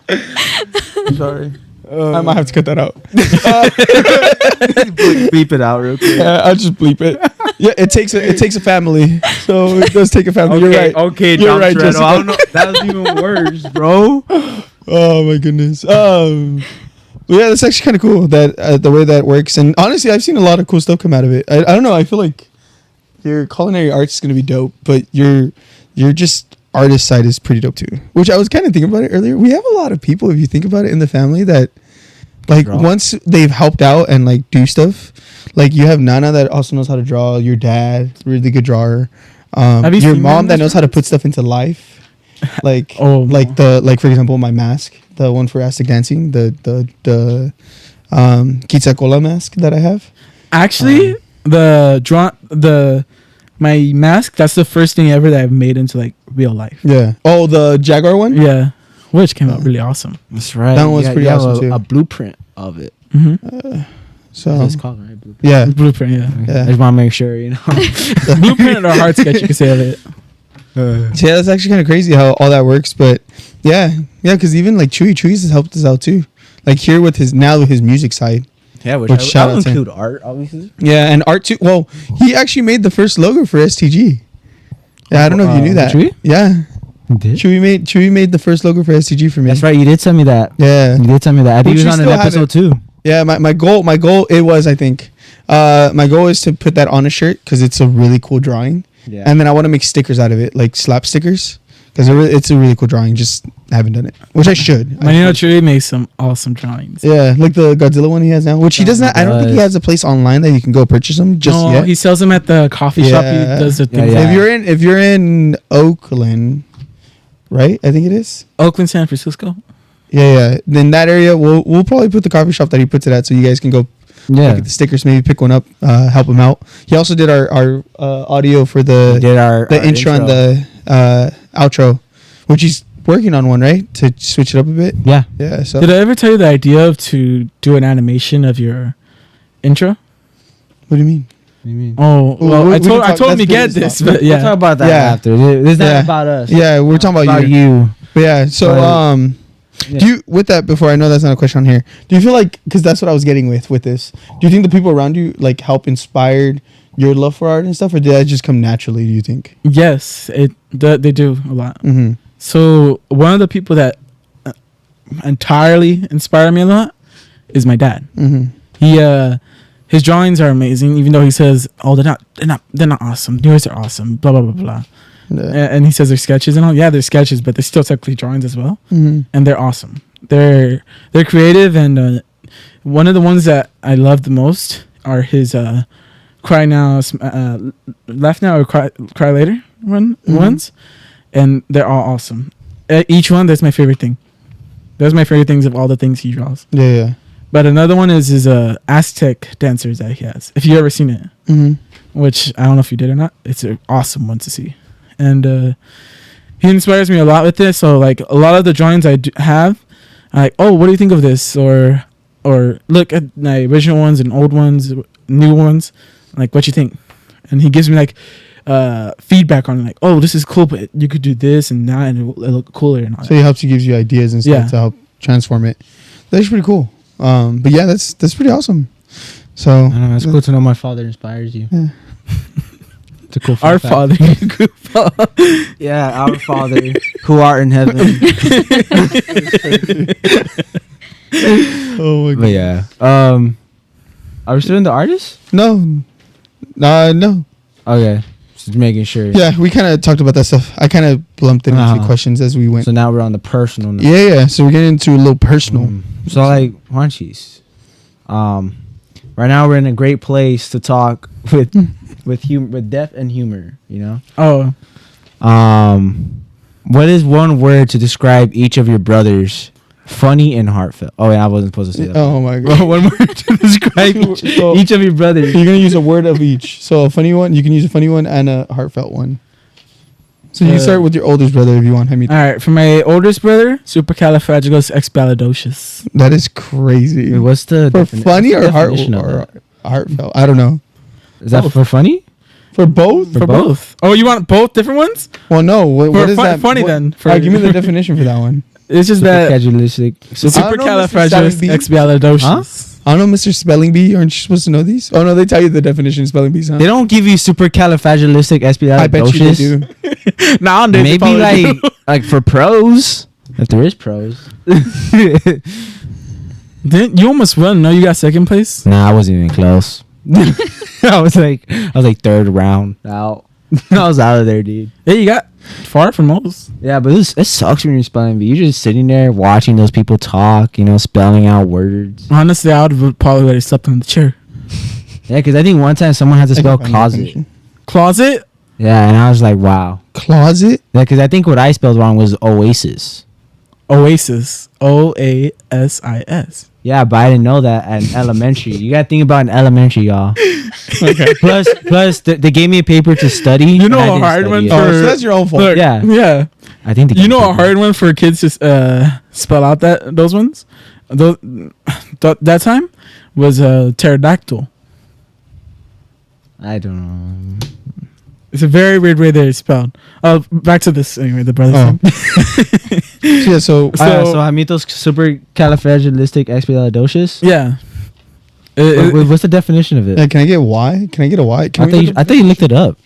I'm sorry. I might have to cut that out. Beep it out real quick. Yeah, I'll just bleep it. Yeah, it takes a family. So it does take a family. You're right. Okay, You're Dom right, Toretto. Jessica. I don't know. That was even worse, bro. Oh my goodness. Well, yeah, that's actually kind of cool that the way that works. And honestly, I've seen a lot of cool stuff come out of it. I don't know. I feel like your culinary arts is gonna be dope, but your just artist side is pretty dope too. Which I was kind of thinking about it earlier. We have a lot of people, if you think about it, in the family that like Draw. once they've helped out and like do stuff. Like you have Nana that also knows how to draw. Your dad, really good drawer. Have you Your seen mom that Nana's knows how to drawings? put stuff into life. Like Oh, like for example my mask, the one for Aztec dancing, the Quetzalcoatl mask that I have. Actually, my mask. That's the first thing ever that I've made into like real life. Yeah. Oh, the Jaguar one. Yeah, which came out really awesome. That's right. That one was pretty you have awesome, too. a blueprint of it. Mm-hmm. So That's called right. Blueprint. yeah. Blueprint, yeah. Yeah. I just want to make sure, you know. Blueprint or hard sketch, you could say of it. So yeah, that's actually kind of crazy how all that works. But yeah, because even like Chewy's has helped us out too. Like here with his music side. Yeah, which Which I shout will out to him. include art, obviously. Yeah, and art too. Well, he actually made the first logo for STG. Yeah, I don't know if you knew that. Chewy? Yeah, Did? Chewy made the first logo for STG for me. That's right. You did tell me that. Yeah. You did tell me that. I think Which he we was on an still have episode too. Yeah, my goal it was, I think, my goal is to put that on a shirt because it's a really cool drawing, Yeah. and then I want to make stickers out of it, like slap stickers, because it's a really cool drawing. Just haven't done it, which I should. Manino Chewy makes some awesome drawings. Yeah, like the Godzilla one he has now, which he doesn't. he I don't think he does. has a place online that you can go purchase them just No, yet. he sells them at the coffee shop. He Yeah. does the Yeah, things. yeah. If you're in Oakland, right? I think it is. Oakland, San Francisco. Yeah. In that area, we'll probably put the coffee shop that he puts it at, so you guys can go Yeah. look at the stickers, maybe pick one up, help him out. He also did our audio for We the did our intro and the outro, which he's working on one, right? To switch it up a bit. Yeah. Yeah. So Did I ever tell you the idea to do an animation of your intro? what do you mean? What do you mean? Oh, Well, well, we I can told talk- him that's to get business this, talk. but We'll talk yeah. about that Yeah. after. It's not Yeah. about us. Yeah, we're talking It's about you. But yeah. So But- Yeah. do you with that before I know that's not a question on here? Do you feel like because that's what I was getting with this? Do you think the people around you like help inspired your love for art and stuff, or did that just come naturally? Do you think? Yes, they do a lot. Mm-hmm. So one of the people that entirely inspired me a lot is my dad. Mm-hmm. He his drawings are amazing. Even though he says, "Oh, they're not awesome. Yours are awesome." Blah blah blah blah. And he says they're sketches and all. Yeah, they're sketches, but they're still technically drawings as well, and they're awesome. They're creative, and one of the ones that I love the most are his cry now, laugh now, or cry later ones, and they're all awesome. Each one, that's my favorite thing. That's my favorite things of all the things he draws. Yeah. But another one is his Aztec dancers that he has. If you ever seen it, which I don't know if you did or not, it's an awesome one to see. And he inspires me a lot with this. So like a lot of the drawings I have, I'm like, oh, what do you think of this? Or look at my original ones and old ones, new ones. Like, what you think? And he gives me like feedback on like, oh, this is cool, but you could do this and that, and it'll look cooler and all. So he helps you, gives you ideas and stuff to help transform it. That's pretty cool. But yeah, that's pretty awesome. So I don't know, it's cool to know my father inspires you. Yeah. It's a cool Our fact. Father. Yeah, our Father who art in heaven. Oh my god. But yeah. Are we still in the artist? No. No. Okay. Just making sure. Yeah, we kind of talked about that stuff. I kind of lumped it into questions as we went. So now we're on the personal now. Yeah. So we're getting into a little personal. So like Juanchis. Right now we're in a great place to talk with depth and humor, you know? Oh. What is one word to describe each of your brothers? Funny and heartfelt. Oh yeah, I wasn't supposed to say that. Oh my god. One word to describe each of your brothers. You're gonna use a word of each. So a funny one, you can use a funny one and a heartfelt one. So you can start with your oldest brother if you want. All right, for my oldest brother, supercalifragilisticexpialidocious. That is crazy. Wait, what's the For funny or definition of that? heartfelt? I don't know. Is that for funny? For both? For both. Oh, you want both different ones? Well, no. What is that? Funny then. All right, give me the definition for that one. It's just that Supercalifragilistic. supercalifragilisticexpialidocious. I don't know, Mr. Spelling Bee. Aren't you supposed to know these? Oh no, they tell you the definition of spelling bees. Huh? They don't give you supercalifragilisticexpialidocious. I bet you they do. Nowadays, they Maybe probably like do. like for pros, if there is pros. Didn't you almost won? No, you got second place. Nah, I wasn't even close. I was like third round out. I was out of there, dude. Yeah, you got far from most. Yeah, but it sucks when you're spelling bee. You're just sitting there watching those people talk, you know, spelling out words. Honestly, I would probably would have slept on the chair. Yeah, because I think one time someone had to spell closet. Closet? Yeah, and I was like, wow. Closet? Yeah, because I think what I spelled wrong was oasis. Oasis. OASIS. Yeah, but I didn't know that at elementary. You gotta think about an elementary, y'all. Okay. Plus, they gave me a paper to study. You know and I a didn't hard study one it. for- Oh, so that's your own fault. Look, Yeah. Yeah. I think You know a hard one for kids to spell out those ones? That time was pterodactyl. I don't know. It's a very weird way they're spelled. Back to this anyway, the brothers Oh. thing. Yeah, so So Hamito's supercalifragilisticexpialidocious. Yeah. What's the definition of it? can I get why? Can I get a why? I thought you looked it up.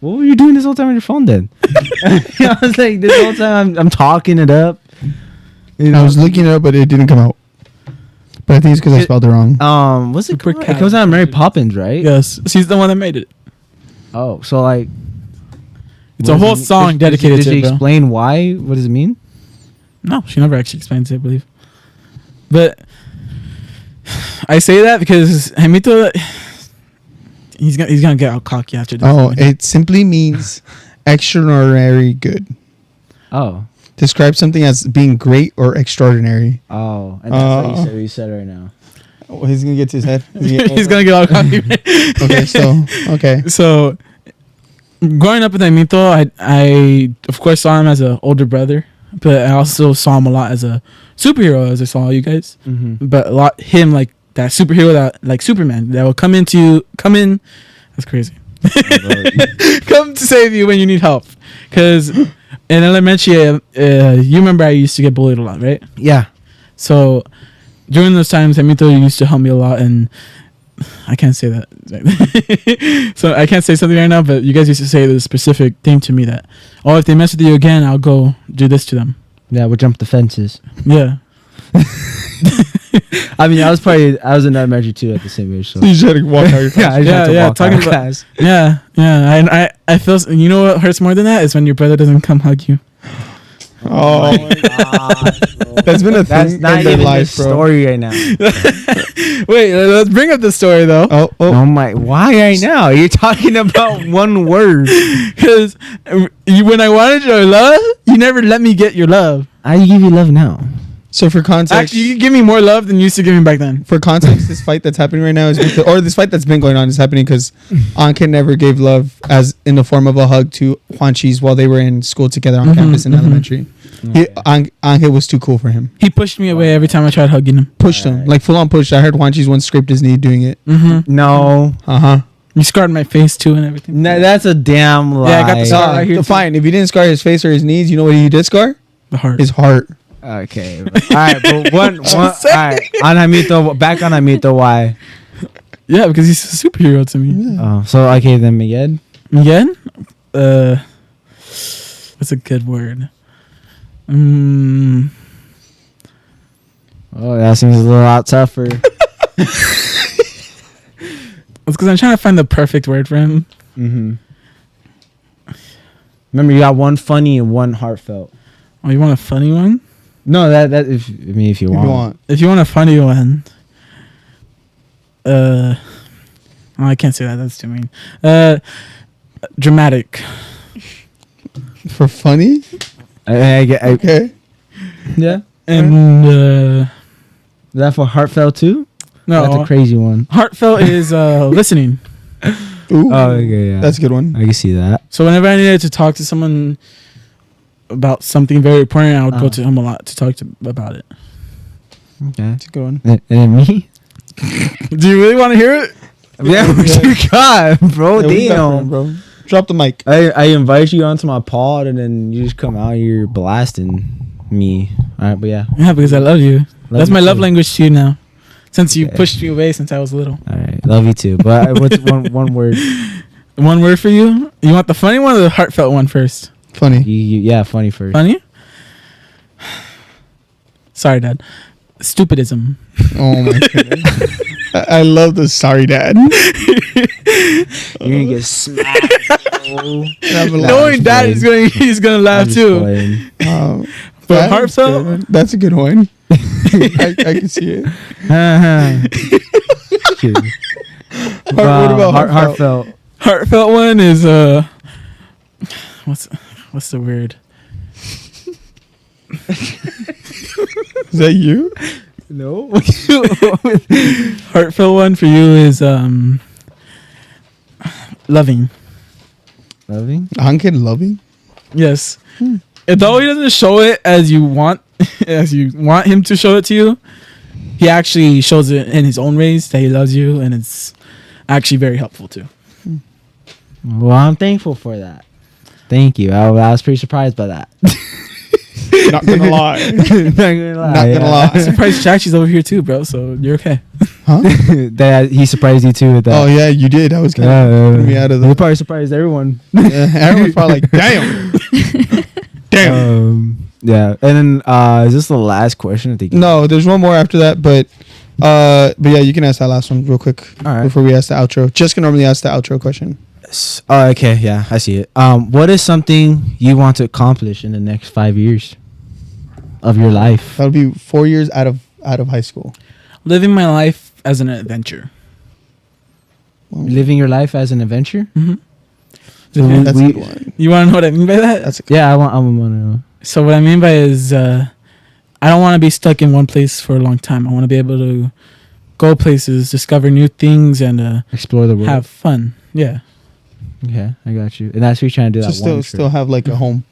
What were you doing this whole time on your phone then? I was like, this whole time I'm talking it up. I was looking it up, but it didn't come out. But I think it's because I spelled it wrong. What's it called? It comes out of Mary Poppins, right? Yes. She's the one that made it. Oh, so like, It's a whole song dedicated did to she it, bro. explain why? What does it mean? No, she never actually explains it, I believe. But I say that because Hamito, he's gonna get all cocky after this. Oh, it simply means extraordinary good. Oh. Describe something as being great or extraordinary. Oh. And that's what you said right now. Oh, he's gonna get to his head. He's gonna get all cocky. Okay. So growing up with Hamito, I of course saw him as an older brother, but I also saw him a lot as a superhero, as I saw you guys. Mm-hmm. But a lot him like that superhero that like Superman that will come in. That's crazy. Come to save you when you need help. Because in elementary, you remember I used to get bullied a lot, right? Yeah. So during those times, Hamito used to help me a lot, and I can't say that. So I can't say something right now, but you guys used to say this specific thing to me that, oh, if they mess with you again, I'll go do this to them. Yeah, we'll jump the fences. Yeah. I mean, I was in elementary too at the same age. So You just had to walk out your class. I just had to Yeah, walk talking out of about- class. Yeah. I feel. You know what hurts more than that is when your brother doesn't come hug you. Oh, that's been a That's thing not in their even life, the bro. story right now. Wait, let's bring up the story though. Oh, Oh my! Why right now? You're talking about one word. Because when I wanted your love, you never let me get your love. I give you love now. So for context, Actually, you give me more love than you used to give me back then. this fight that's happening right now is because, or this fight that's been going on is happening because Anke never gave love as in the form of a hug to Juanchis while they were in school together on campus in elementary. Anke was too cool for him. He pushed me away every time I tried hugging him. Pushed him, like full on pushed. I heard Juanchis once scraped his knee doing it. No, You scarred my face too and everything. that's a damn lie. Yeah, I got the scar right here. Fine, if he didn't scar his face or his knees, you know what he did scar? The heart. His heart. Okay, all right, but one. All right, on Hamito, back on Hamito. Why? Yeah, because he's a superhero to me. Oh, so okay then, Miguel. Again? What's a good word? Oh, that seems a lot tougher. It's because I'm trying to find the perfect word for him. Remember, you got one funny and one heartfelt. Oh, you want a funny one? No, that if you want. If you want a funny one, oh, I can't say that. That's too mean. Dramatic. For funny? Okay. Yeah. And Is that for heartfelt too? no, That's a crazy one. heartfelt is listening. Ooh, Oh, okay, yeah. that's a good one. I can see that. So whenever I needed to talk to someone about something very important, I would go to him a lot to talk about it. Okay. That's a good one. And then me? Do you really want to hear it? Yeah, what you got, bro? Yeah, we got Damn. one, bro. Drop the mic. I invite you onto my pod and then you just come out here blasting me. All right, but yeah. Yeah, because I love you. That's you my love too. language to you now. Since you Okay. pushed me away since I was little. All right, love you too. But what's one word? One word for you? You want the funny one or the heartfelt one first? Funny. Yeah, funny first. Funny? Sorry, Dad. Stupidism. Oh my goodness. I love the sorry dad. You're gonna get smacked. bro. Knowing Dad is he's gonna I'm laugh just too. playing. But That's heartfelt? good. That's a good one. I can see it. Kidding. What about heartfelt? Heartfelt one is what's the word? Is that you? No. Heartfelt one for you is loving. Loving? Anke loving? Yes. Though he doesn't show it as you want him to show it to you, he actually shows it in his own ways that he loves you, and it's actually very helpful too. Well, I'm thankful for that. Thank you. I was pretty surprised by that. Not gonna lie. Not gonna lie. Not gonna lie. I'm surprised Chachi's over here too, bro. So you're okay. Huh? That he surprised you too with that. Oh yeah, you did. I was kind of putting me out of He the. probably surprised everyone. Yeah, everyone's probably like, damn, damn. Yeah, and then is this the last question? I think. No, there's one more after that, but yeah, you can ask that last one real quick All right. before we ask the outro. Jessica normally asks the outro question. Oh, okay. Yeah, I see it. What is something you want to accomplish in the next 5 years of your life? That would be 4 years out of high school. Living my life as an adventure. Living your life as an adventure. Mm-hmm. So That's a good one. You want to know what I mean by that? That's a Yeah, I want to know. So what I mean by is I don't want to be stuck in one place for a long time. I want to be able to go places, discover new things, and Explore the world. have fun. Yeah. Okay, I got you. And that's what you're trying to do. so That one still have like a home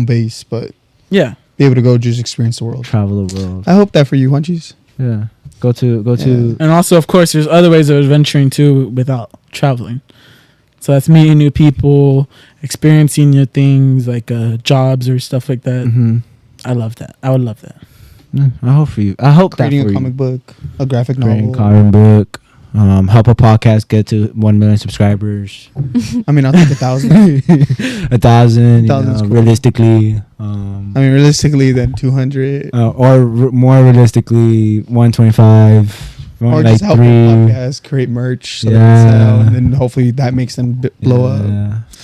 base, but Yeah. be able to go just experience the world. travel the world. I hope that for you, Hunchies. Yeah, go to. And also, of course, there's other ways of adventuring too without traveling. So that's meeting new people, experiencing new things like jobs or stuff like that. Mm-hmm. I love that. I would love that. I hope for you. I hope Creating that for a comic book, a graphic you. Creating novel. comic book. help a podcast get to 1 million subscribers. I mean, I'll take 1,000. 1,000. 1,000 is cool. Realistically. I mean, realistically, then 200. More realistically, 125. Or like just help the podcast create merch, so they can sell, and then hopefully that makes them blow up.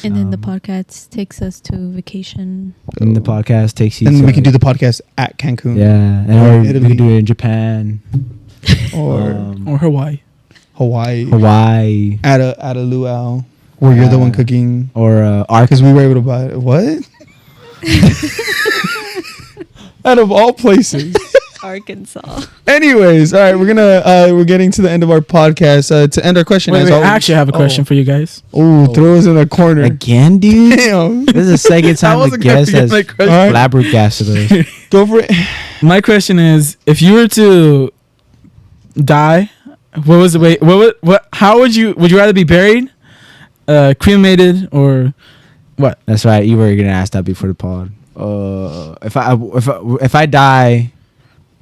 And then the podcast takes us to vacation. And the podcast takes you. And we can do the podcast at Cancun. Yeah, and or we can do it in Japan or Hawaii. Hawaii. At a luau where you're the one cooking. Or because we were able to buy it. What? Out of all places. Arkansas. Anyways, all right, we're getting to the end of our podcast. To end our question, Wait, I actually have a question for you guys. Oh, throw us in the corner again, dude. Damn. This is the second time the guest has flabbergasted us. Go for it. My question is, if you were to die, what was the way? What? How would you rather be buried, cremated, or what? That's right. You were gonna ask that before the pod. If I die.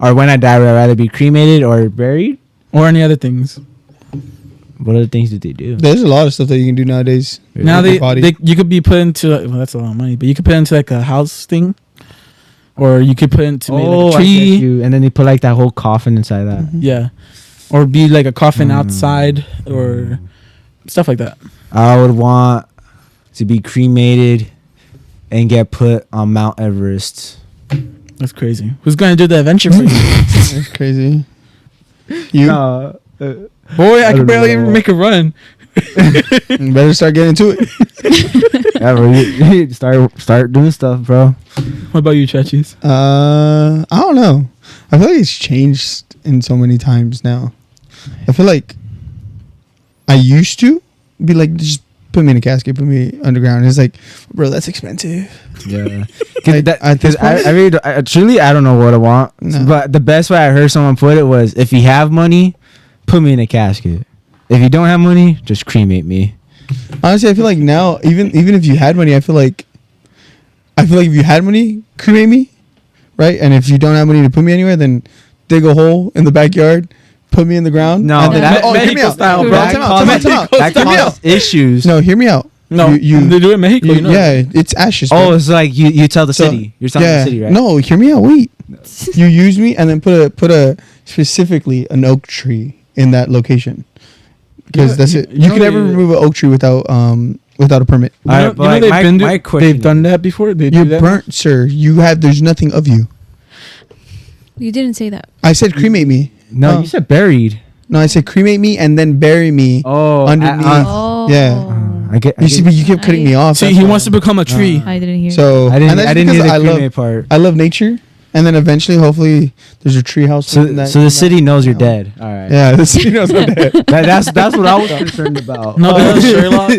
Or when I die, would I rather be cremated or buried? Or any other things? What other things did they do? There's a lot of stuff that you can do nowadays. Now you could be put into, well, that's a lot of money, but you could put into like a house thing. Or you could put into maybe like a tree. I get you. And then they put like that whole coffin inside that. Mm-hmm. Yeah. Or be like a coffin outside or stuff like that. I would want to be cremated and get put on Mount Everest. That's crazy. Who's going to do the adventure for you? That's crazy. You? Boy, I can barely even make a run. You better start getting to it. Yeah, bro, start doing stuff, bro. What about you, Chachis? I don't know. I feel like it's changed in so many times now. I feel like I used to be like, just put me in a casket, put me underground. It's like, bro, that's expensive. Yeah. I don't know what I want. No. But the best way I heard someone put it was, if you have money, put me in a casket. If you don't have money, just cremate me. Honestly, I feel like now, even if you had money, I feel like if you had money, cremate me, right? And if you don't have money to put me anywhere, then dig a hole in the backyard, put me in the ground. No, hear me out. Style, bro. That causes issues. No, hear me out. No, they do it in Mexico. Yeah, it's ashes. Oh, it's like you tell the city. You're telling the city, right? No, hear me out. Wait. You use me and then put a specifically an oak tree in that location, because that's it. You can never remove an oak tree without a permit. They've done that before. You're burnt, sir. There's nothing of you. You didn't say that. I said cremate me. No, you said buried. No, I said cremate me and then bury me. Underneath. Yeah. You keep cutting me off. See, he wants to become a tree. I didn't hear. So I didn't hear the cremate part. I love nature, and then eventually, hopefully, there's a tree house. So the city knows you're dead. All right. Yeah, the city knows I'm dead. That's what I was concerned about. No, that was Sherlock.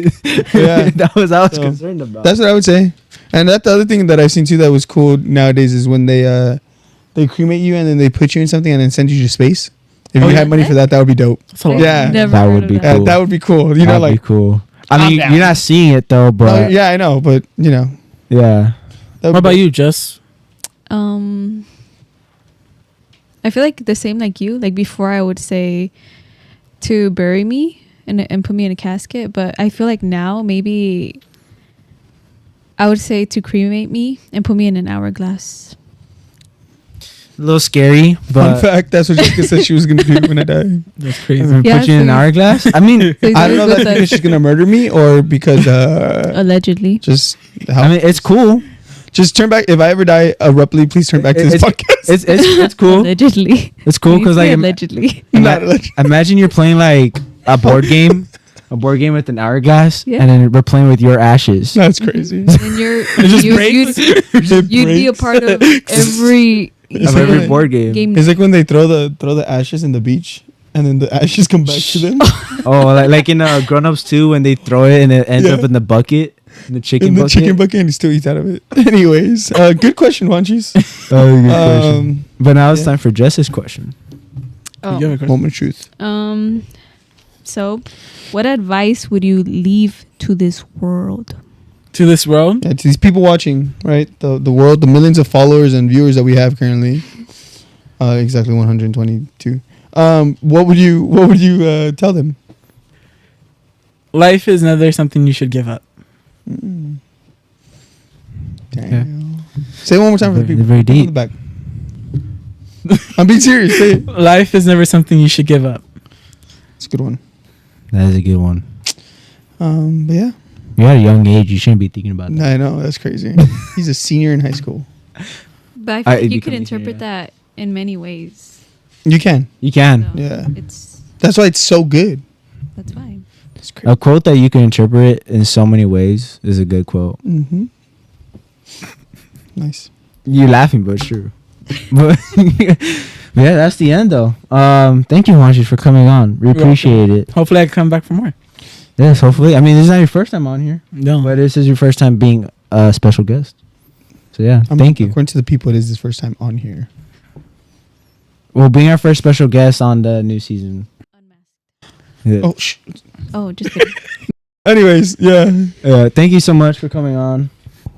Yeah, that was I was concerned about. That's what I would say. And that's the other thing that I've seen too that was cool nowadays is when they cremate you and then they put you in something and then send you to space. If you had money for that would be dope. Yeah, that would be cool. That would be cool. You know, like, be cool. I mean, you're not seeing it though, but yeah, I know, but you know, yeah. What about you, Jess? I feel like the same like you. Like before, I would say to bury me and put me in a casket, but I feel like now maybe I would say to cremate me and put me in an hourglass. A little scary, but fun fact, that's what Jessica said she was gonna do when I die. That's crazy. Put you in an hourglass. I mean, I don't know if that's because she's gonna murder me or because allegedly. Just I mean, it's cool. Just turn back. If I ever die abruptly, please turn back to this podcast. It's cool. Allegedly. It's cool because like allegedly. Not allegedly. Imagine you're playing like a board game. A board game with an hourglass, and then we're playing with your ashes. That's crazy. And you'd be a part of every board game. It's like when they throw the ashes in the beach, and then the ashes come back to them. Oh, like in Grown Ups 2 when they throw it and it ends up in the bucket, in the chicken bucket, and he still eats out of it. Anyways, good question, Wanchis. Good question. But now it's time for Jess's question. Moment of truth. So, what advice would you leave to this world? To this world? Yeah, to these people watching, right? The world, the millions of followers and viewers that we have currently. Exactly 122. What would you tell them? Life is never something you should give up. Damn. Say it one more time for the people. Very deep. On the back. I'm being serious. Say it. Life is never something you should give up. It's a good one. That is a good one. But yeah. You're at a young age. You shouldn't be thinking about that. I know, that's crazy. He's a senior in high school. But I feel like you could becoming interpret here. that in many ways. You can. You can. So Yeah. It's That's why it's so good. that's fine. It's crazy. A quote that you can interpret in so many ways is a good quote. Mm-hmm. Nice. You're laughing, but it's true. but yeah, that's the end though. Thank you, Juanchi, for coming on. We You're appreciate it. Hopefully I can come back for more. Yes, hopefully. I mean, this is not your first time on here, No. but this is your first time being a special guest. So yeah, thank you. According to the people, it is his first time on here. Well, being our first special guest on the new season. Yeah. Oh, Oh, just kidding. anyways, yeah. Thank you so much for coming on.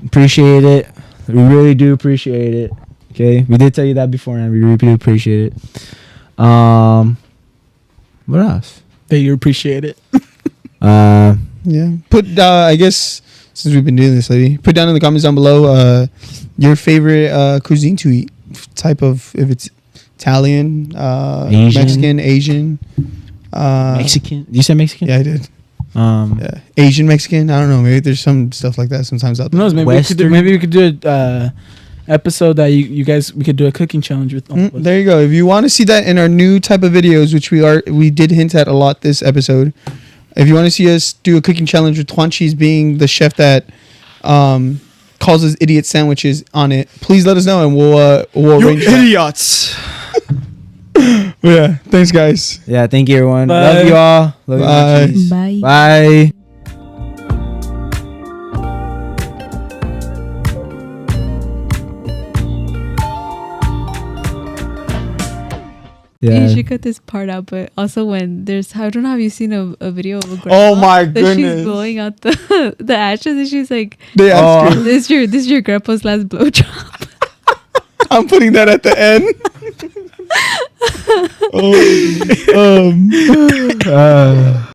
Appreciate it. We really do appreciate it. Okay, we did tell you that before, and we really do appreciate it. What else? That you appreciate it. Yeah. Put I guess since we've been doing this lately, put down in the comments down below your favorite cuisine to eat. Type of, if it's Italian, Asian. Mexican, Asian. Mexican? You said Mexican? Yeah, I did. Yeah. Yeah. Asian Mexican. I don't know. Maybe there's some stuff like that sometimes out Who there. knows? Maybe we could do a episode that you guys we could do a cooking challenge with. all of us. There you go. If you want to see that in our new type of videos, which we did hint at a lot this episode. If you want to see us do a cooking challenge with Juanchis being the chef that calls us idiot sandwiches on it, please let us know and we'll arrange that. idiots. Yeah. Thanks, guys. Yeah, thank you, everyone. Bye. Love you all. Love Bye. you. Bye. Bye. You should cut this part out, but also when there's, I don't know, have you seen a video of a grandma? Oh my that goodness. she's blowing out the ashes and she's like, They asked you. this is your grandpa's last blowjob. I'm putting that at the end. Oh,